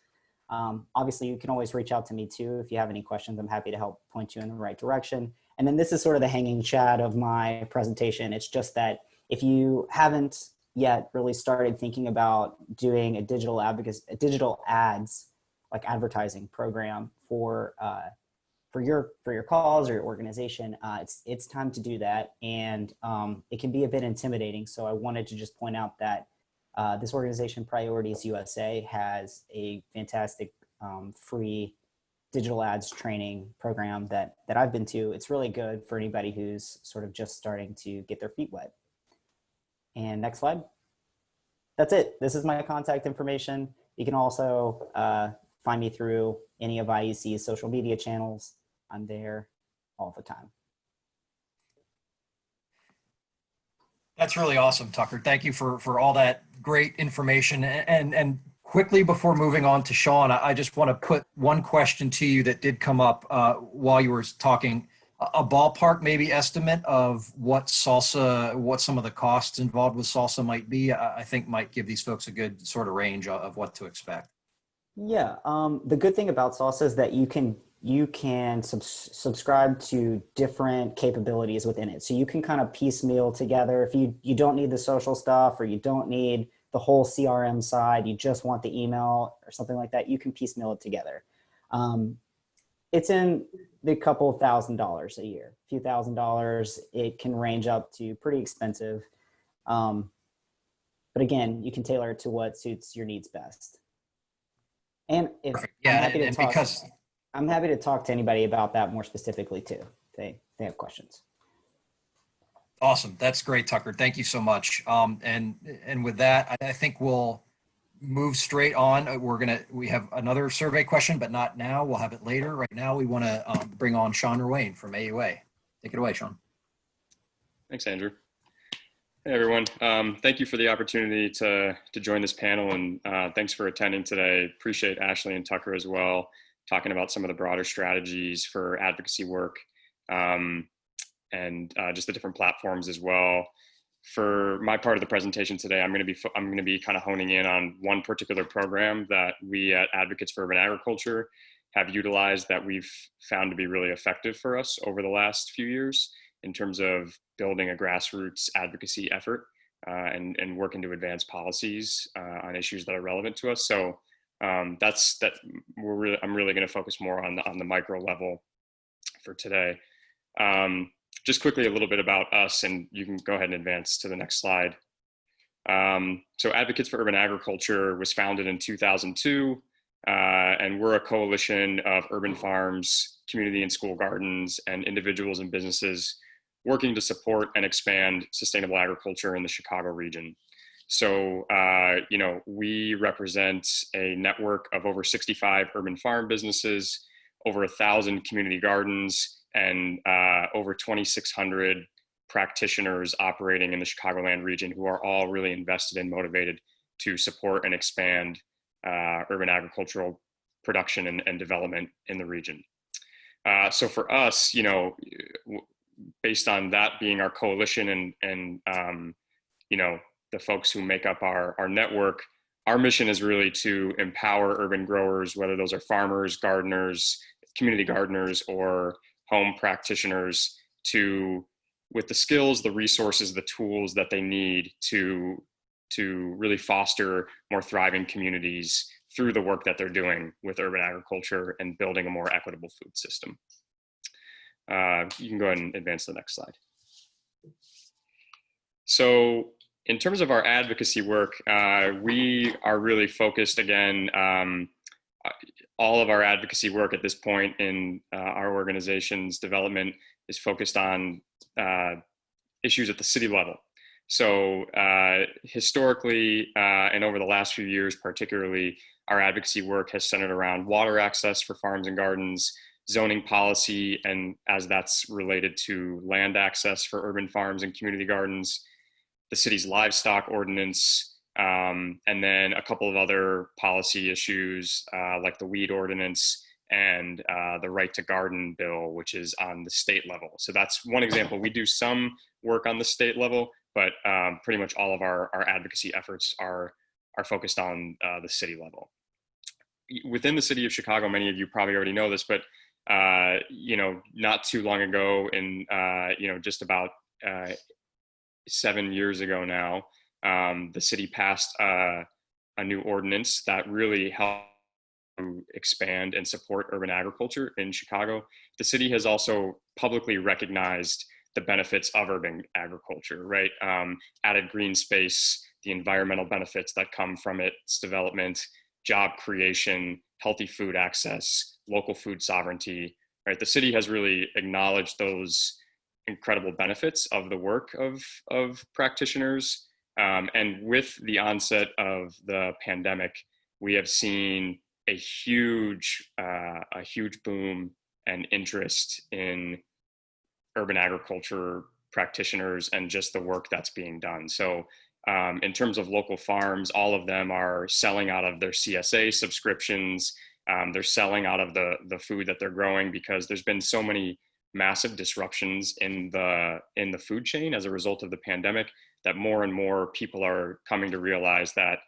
G: Obviously, you can always reach out to me too. If you have any questions, I'm happy to help point you in the right direction. And then this is sort of the hanging chad of my presentation. It's just that if you haven't yet really started thinking about doing a digital ads, like advertising program for your cause or your organization, it's time to do that. And it can be a bit intimidating. So I wanted to just point out that this organization, Priorities USA, has a fantastic free digital ads training program that I've been to. It's really good for anybody who's sort of just starting to get their feet wet. And next slide. That's it. This is my contact information. You can also find me through any of IEC's social media channels. I'm there all the time.
E: That's really awesome, Tucker. Thank you for all that great information. And quickly before moving on to Sean, I just want to put one question to you that did come up while you were talking. A ballpark maybe estimate of what some of the costs involved with SALSA might be, I think might give these folks a good sort of range of what to expect.
G: Yeah, the good thing about SALSA is that you can subscribe to different capabilities within it. So you can kind of piecemeal together. If you don't need the social stuff, or you don't need the whole CRM side, you just want the email or something like that, you can piecemeal it together. It's in the couple of $1,000s a year, a few $1,000s. It can range up to pretty expensive. But again, you can tailor it to what suits your needs best. And if I'm happy to talk to anybody about that more specifically too, if they have questions.
E: Awesome. That's great, Tucker. Thank you so much. And with that, I think we'll move straight on. We have another survey question, but not now. We'll have it later. Right now, we want to bring on Sean Ruane from AUA. Take it away, Sean.
H: Thanks, Andrew. Hey, everyone. Thank you for the opportunity to join this panel, and thanks for attending today. Appreciate Ashley and Tucker as well, talking about some of the broader strategies for advocacy work and just the different platforms as well. For my part of the presentation today, I'm going to be kind of honing in on one particular program that we at Advocates for Urban Agriculture have utilized that we've found to be really effective for us over the last few years in terms of building a grassroots advocacy effort and working to advance policies on issues that are relevant to us. So I'm really going to focus more on the micro level for today. just quickly a little bit about us, and you can go ahead and advance to the next slide. So Advocates for Urban Agriculture was founded in 2002, and we're a coalition of urban farms, community and school gardens, and individuals and businesses working to support and expand sustainable agriculture in the Chicago region. So, we represent a network of over 65 urban farm businesses, over 1,000 community gardens, and over 2,600 practitioners operating in the Chicagoland region who are all really invested and motivated to support and expand urban agricultural production and development in the region. So for us, based on that being our coalition and the folks who make up our network, our mission is really to empower urban growers, whether those are farmers, gardeners, community gardeners, or home practitioners, with the skills, the resources, the tools that they need to really foster more thriving communities through the work that they're doing with urban agriculture and building a more equitable food system. You can go ahead and advance to the next slide. So in terms of our advocacy work, we are really focused, again, all of our advocacy work at this point in our organization's development is focused on issues at the city level. So historically, and over the last few years particularly, our advocacy work has centered around water access for farms and gardens, zoning policy, and as that's related to land access for urban farms and community gardens, the city's livestock ordinance, and then a couple of other policy issues like the weed ordinance and the right to garden bill, which is on the state level. So that's one example. We do some work on the state level, but pretty much all of our advocacy efforts are focused on the city level. Within the city of Chicago, many of you probably already know this, but not too long ago, in just about 7 years ago now, the city passed a new ordinance that really helped to expand and support urban agriculture in Chicago. The city has also publicly recognized the benefits of urban agriculture, right? Added green space, the environmental benefits that come from its development, job creation, healthy food access, local food sovereignty, right? The city has really acknowledged those incredible benefits of the work of practitioners. And with the onset of the pandemic, we have seen a huge boom and interest in urban agriculture practitioners and just the work that's being done. So in terms of local farms, all of them are selling out of their CSA subscriptions. They're selling out of the food that they're growing because there's been so many massive disruptions in the food chain as a result of the pandemic that more and more people are coming to realize that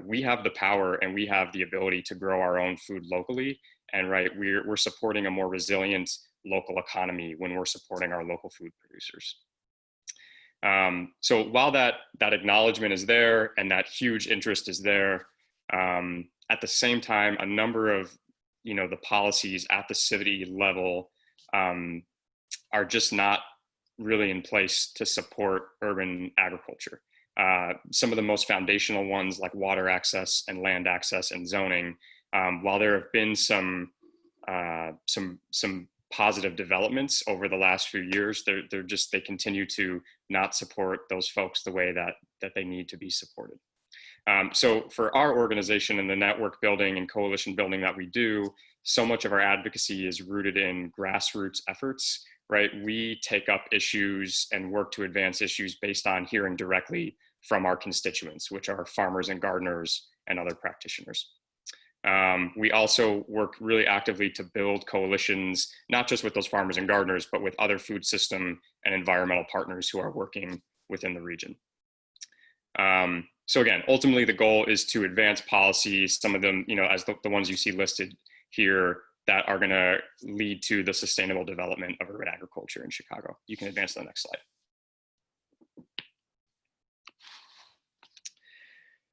H: we have the power and we have the ability to grow our own food locally. And right, we're supporting a more resilient local economy when we're supporting our local food producers. So while that acknowledgement is there and that huge interest is there, at the same time, a number of the policies at the city level are just not really in place to support urban agriculture. Some of the most foundational ones, like water access and land access and zoning, while there have been some positive developments over the last few years, they continue to not support those folks the way that they need to be supported. So for our organization and the network building and coalition building that we do, so much of our advocacy is rooted in grassroots efforts, right? We take up issues and work to advance issues based on hearing directly from our constituents, which are farmers and gardeners and other practitioners. We also work really actively to build coalitions, not just with those farmers and gardeners, but with other food system and environmental partners who are working within the region. So again, ultimately the goal is to advance policies, some of them, as the ones you see listed here, that are going to lead to the sustainable development of urban agriculture in Chicago. You can advance to the next slide.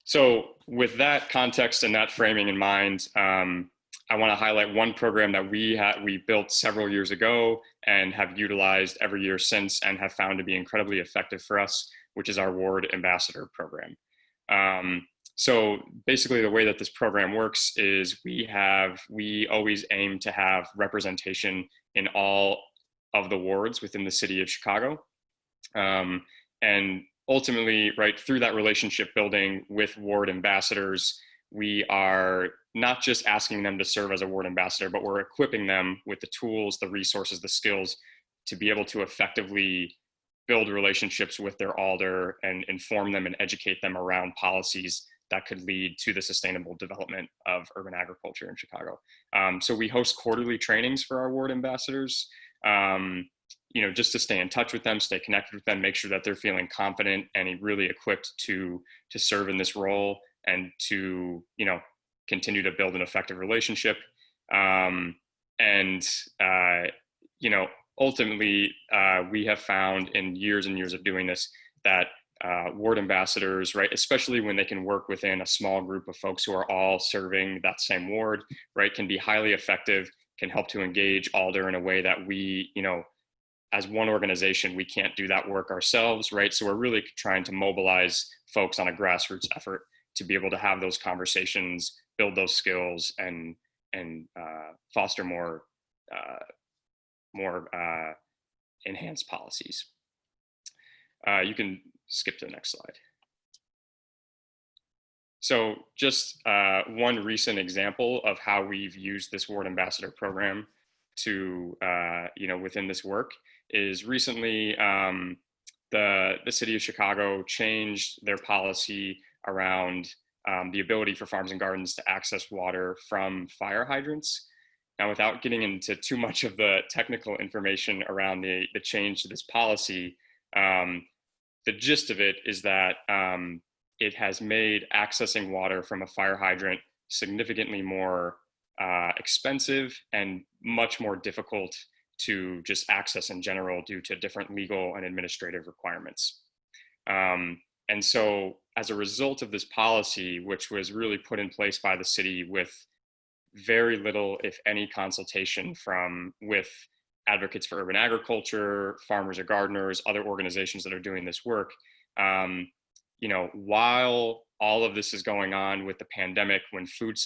H: So with that context and that framing in mind, I want to highlight one program that we built several years ago and have utilized every year since and have found to be incredibly effective for us, which is our Ward Ambassador program. So basically the way that this program works is we always aim to have representation in all of the wards within the city of Chicago. And ultimately, right, through that relationship building with ward ambassadors, we are not just asking them to serve as a ward ambassador, but we're equipping them with the tools, the resources, the skills to be able to effectively build relationships with their alder and inform them and educate them around policies that could lead to the sustainable development of urban agriculture in Chicago. So we host quarterly trainings for our ward ambassadors, just to stay in touch with them, stay connected with them, make sure that they're feeling confident and really equipped to serve in this role and to, continue to build an effective relationship. Ultimately, we have found in years and years of doing this that ward ambassadors, right, especially when they can work within a small group of folks who are all serving that same ward, right, can be highly effective, can help to engage alder in a way that we, as one organization, we can't do that work ourselves, right? So we're really trying to mobilize folks on a grassroots effort to be able to have those conversations, build those skills, and foster more enhanced policies. You can skip to the next slide. So just one recent example of how we've used this Ward Ambassador program to, within this work is recently the city of Chicago changed their policy around the ability for farms and gardens to access water from fire hydrants. Now, without getting into too much of the technical information around the change to this policy, the gist of it is that it has made accessing water from a fire hydrant significantly more expensive and much more difficult to just access in general due to different legal and administrative requirements. And so as a result of this policy, which was really put in place by the city with very little, if any, consultation with advocates for urban agriculture, farmers or gardeners, other organizations that are doing this work, while all of this is going on with the pandemic, when food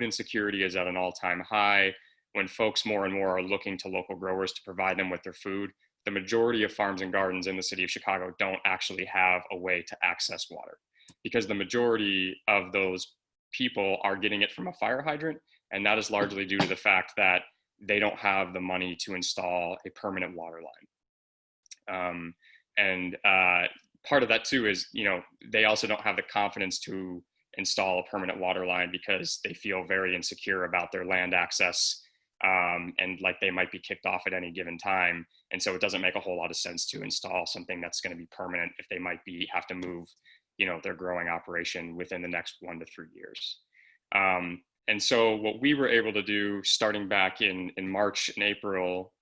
H: insecurity is at an all-time high, when folks more and more are looking to local growers to provide them with their food, the majority of farms and gardens in the city of Chicago don't actually have a way to access water because the majority of those people are getting it from a fire hydrant. And that is largely due to the fact that they don't have the money to install a permanent water line. Part of that too is, they also don't have the confidence to install a permanent water line because they feel very insecure about their land access and like they might be kicked off at any given time. And so it doesn't make a whole lot of sense to install something that's going to be permanent if they might have to move, their growing operation within the next 1 to 3 years. And so what we were able to do starting back in March and April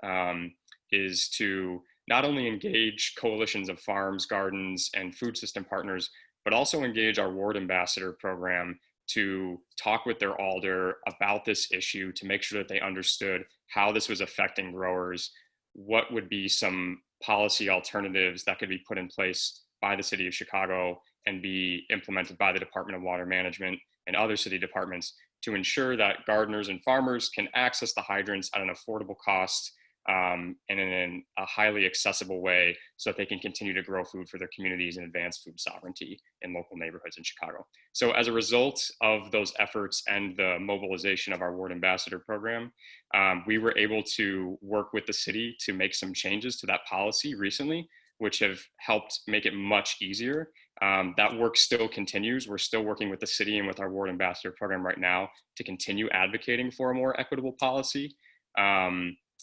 H: is to not only engage coalitions of farms, gardens, and food system partners, but also engage our Ward Ambassador program to talk with their alder about this issue, to make sure that they understood how this was affecting growers, what would be some policy alternatives that could be put in place by the city of Chicago and be implemented by the Department of Water Management and other city departments to ensure that gardeners and farmers can access the hydrants at an affordable cost and in a highly accessible way so that they can continue to grow food for their communities and advance food sovereignty in local neighborhoods in Chicago. So as a result of those efforts and the mobilization of our Ward Ambassador program, we were able to work with the city to make some changes to that policy recently, which have helped make it much easier. That work still continues. We're still working with the city and with our Ward Ambassador program right now to continue advocating for a more equitable policy.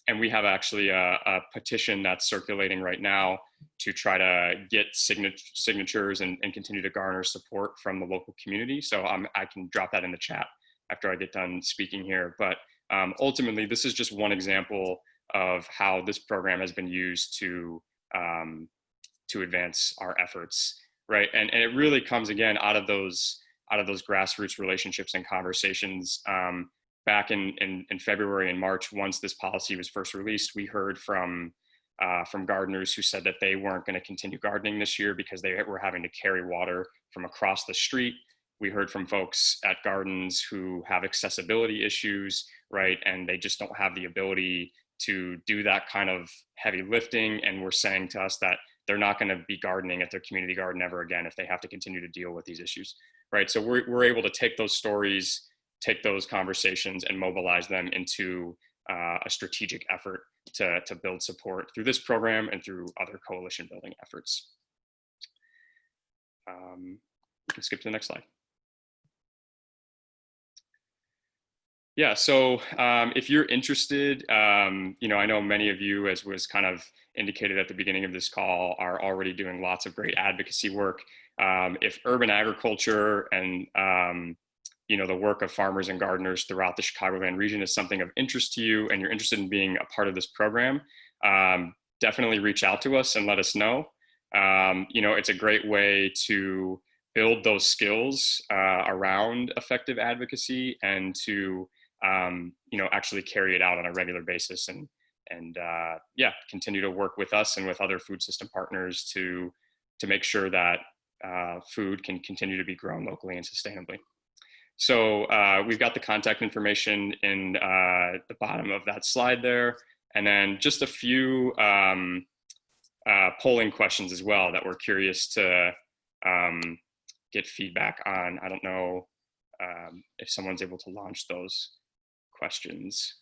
H: And we have actually a petition that's circulating right now to try to get signatures and continue to garner support from the local community. So I can drop that in the chat after I get done speaking here. But ultimately, this is just one example of how this program has been used to advance our efforts, right? And it really comes again out of those grassroots relationships and conversations. back in February and March, once this policy was first released, we heard from gardeners who said that they weren't going to continue gardening this year because they were having to carry water from across the street. We heard from folks at gardens who have accessibility issues, right? And they just don't have the ability to do that kind of heavy lifting, and were saying to us that they're not going to be gardening at their community garden ever again if they have to continue to deal with these issues, right? So we're able to take those stories, take those conversations, and mobilize them into a strategic effort to build support through this program and through other coalition building efforts. Let's skip to the next slide. Yeah, so if you're interested, you know, I know many of you, as was kind of indicated at the beginning of this call, are already doing lots of great advocacy work. If urban agriculture and, you know, the work of farmers and gardeners throughout the Chicagoland region is something of interest to you, and you're interested in being a part of this program, definitely reach out to us and let us know. You know, it's a great way to build those skills around effective advocacy, and to you know, actually carry it out on a regular basis, and yeah, continue to work with us and with other food system partners to make sure that food can continue to be grown locally and sustainably. So we've got the contact information in the bottom of that slide there, and then just a few polling questions as well that we're curious to get feedback on. I don't know if someone's able to launch those questions.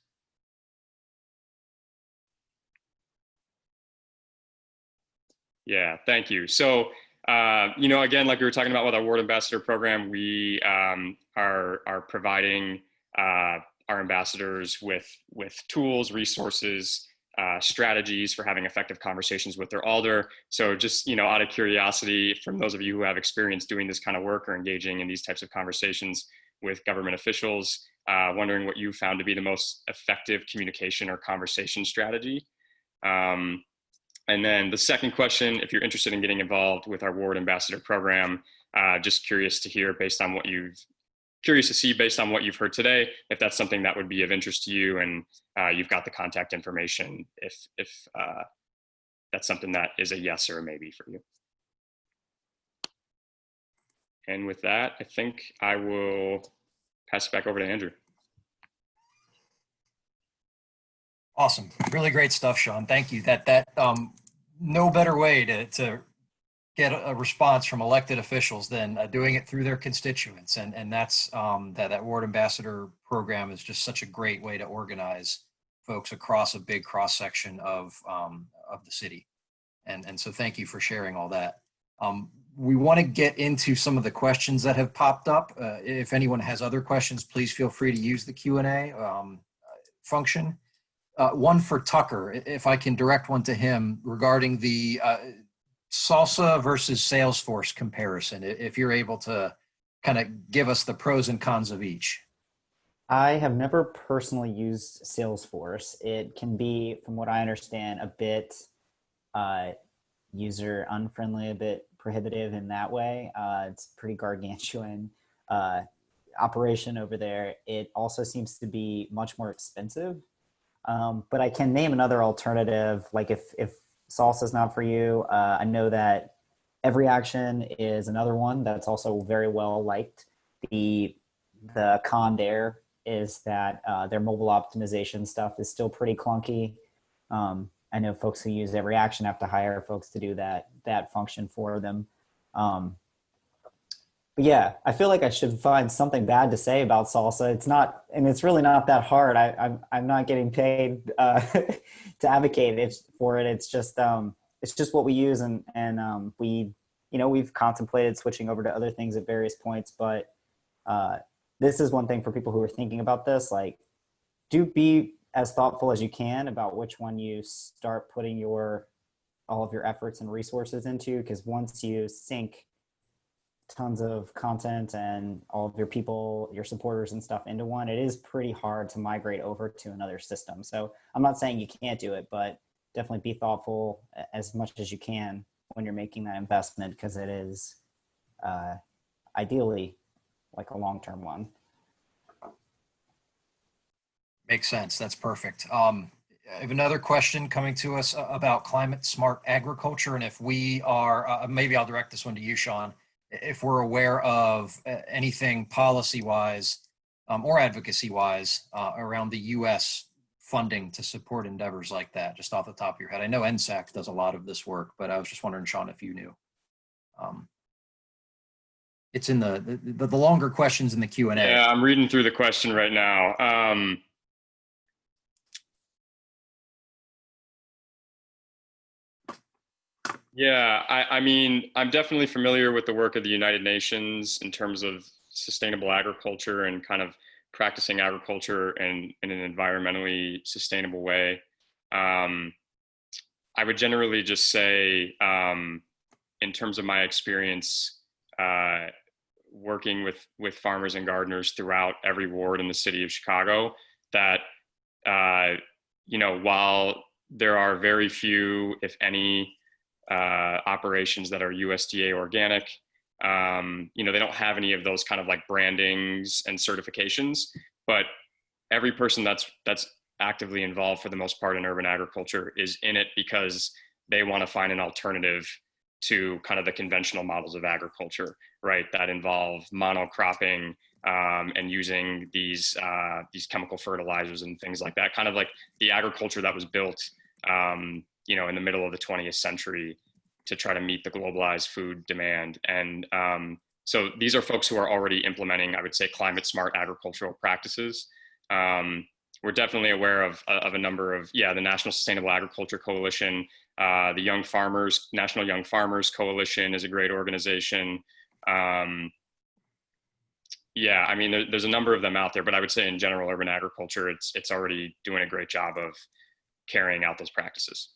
H: Yeah, thank you. So, you know, again, like we were talking about with our Ward Ambassador program, we are providing our ambassadors with tools, resources, strategies for having effective conversations with their alder. So just, you know, out of curiosity, from those of you who have experience doing this kind of work or engaging in these types of conversations with government officials, wondering what you found to be the most effective communication or conversation strategy. And then the second question, if you're interested in getting involved with our Ward Ambassador program, just curious to see based on what you've heard today, if that's something that would be of interest to you, and you've got the contact information if that's something that is a yes or a maybe for you. And with that, I think I will pass it back over to Andrew.
E: Awesome. Really great stuff, Sean. Thank you. No better way to get a response from elected officials than doing it through their constituents. And that's that Ward Ambassador program is just such a great way to organize folks across a big cross section of the city. And so thank you for sharing all that. We want to get into some of the questions that have popped up. If anyone has other questions, please feel free to use the Q&A function. One for Tucker, if I can direct one to him, regarding the Salsa versus Salesforce comparison, if you're able to kind of give us the pros and cons of each.
G: I have never personally used Salesforce. It can be, from what I understand, a bit user unfriendly, a bit prohibitive in that way. It's a pretty gargantuan operation over there. It also seems to be much more expensive. But I can name another alternative. Like if Salsa is not for you, I know that Every Action is another one that's also very well liked. The con there is that their mobile optimization stuff is still pretty clunky. I know folks who use Every Action have to hire folks to do that function for them. But yeah, I feel like I should find something bad to say about Salsa. It's not, and it's really not that hard. I'm not getting paid to advocate for it. It's just what we use, and we've contemplated switching over to other things at various points. But this is one thing for people who are thinking about this. Like, do be as thoughtful as you can about which one you start putting all of your efforts and resources into, because once you sink tons of content and all of your people, your supporters and stuff into one, it is pretty hard to migrate over to another system. So I'm not saying you can't do it, but definitely be thoughtful as much as you can when you're making that investment, because it is ideally like a long-term one.
E: Makes sense. That's perfect. I have another question coming to us about climate smart agriculture. And if we are, maybe I'll direct this one to you, Sean, if we're aware of anything policy wise or advocacy wise around the US funding to support endeavors like that, just off the top of your head. I know NSAC does a lot of this work, but I was just wondering, Sean, if you knew. It's in the longer questions in the Q&A.
H: Yeah, I'm reading through the question right now. Yeah, I mean, I'm definitely familiar with the work of the United Nations in terms of sustainable agriculture and kind of practicing agriculture in an environmentally sustainable way. I would generally just say, in terms of my experience working with farmers and gardeners throughout every ward in the city of Chicago, that, you know, while there are very few, if any, operations that are USDA organic, you know, they don't have any of those kind of like brandings and certifications, but every person that's actively involved for the most part in urban agriculture is in it because they want to find an alternative to kind of the conventional models of agriculture, right? That involve monocropping and using these chemical fertilizers and things like that, kind of like the agriculture that was built you know, in the middle of the 20th century to try to meet the globalized food demand. And so these are folks who are already implementing, I would say, climate smart agricultural practices. We're definitely aware of a number of, the National Sustainable Agriculture Coalition, the Young Farmers, National Young Farmers Coalition is a great organization. Yeah, I mean, there's a number of them out there, but I would say in general, urban agriculture, it's already doing a great job of carrying out those practices.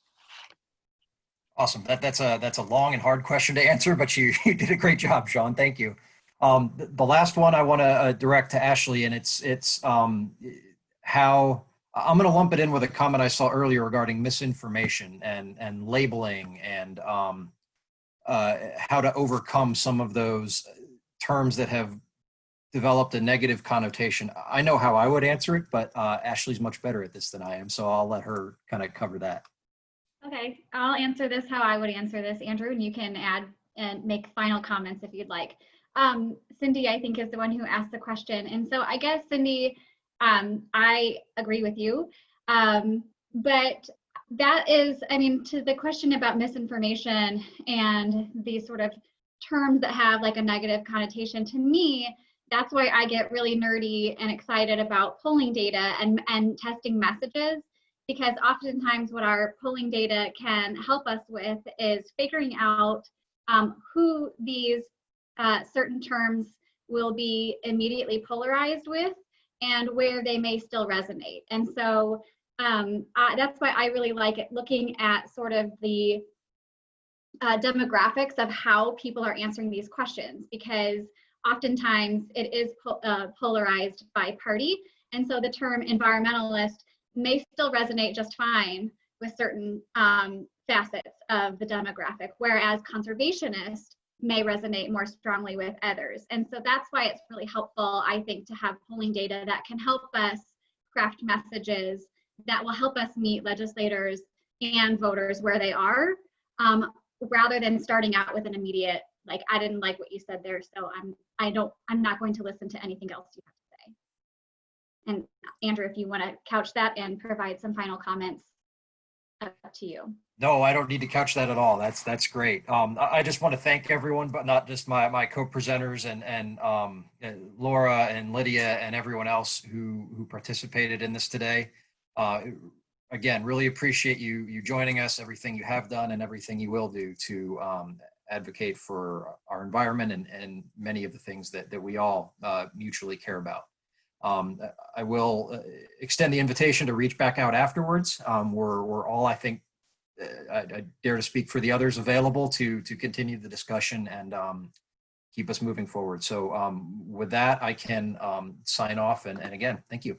E: Awesome. That's a long and hard question to answer, but you did a great job, Sean. Thank you. The last one I want to direct to Ashley, and it's how I'm going to lump it in with a comment I saw earlier regarding misinformation and labeling and how to overcome some of those terms that have developed a negative connotation. I know how I would answer it, but Ashley's much better at this than I am, so I'll let her kind of cover that.
F: Okay, I'll answer this how I would answer this, Andrew, and you can add and make final comments if you'd like. Cindy, I think, is the one who asked the question. And so I guess, Cindy, I agree with you. But that is, I mean, to the question about misinformation and these sort of terms that have like a negative connotation, to me, that's why I get really nerdy and excited about polling data and testing messages. Because oftentimes what our polling data can help us with is figuring out who these certain terms will be immediately polarized with and where they may still resonate. And so that's why I really like it, looking at sort of the demographics of how people are answering these questions, because oftentimes it is polarized by party. And so the term environmentalist may still resonate just fine with certain facets of the demographic, whereas conservationist may resonate more strongly with others. And so that's why it's really helpful, I think, to have polling data that can help us craft messages that will help us meet legislators and voters where they are, rather than starting out with an immediate, like, I didn't like what you said there, so I'm not going to listen to anything else you have to say. And Andrew, if you want to couch that and provide some final comments, up to you.
E: No, I don't need to couch that at all. That's great. I just want to thank everyone, but not just my co-presenters and Laura and Lydia and everyone else who participated in this today. Again, really appreciate you joining us, everything you have done and everything you will do to advocate for our environment and many of the things that we all mutually care about. I will extend the invitation to reach back out afterwards. We're all, I think, I dare to speak for the others, available to continue the discussion and keep us moving forward. So with that, I can sign off. And again, thank you.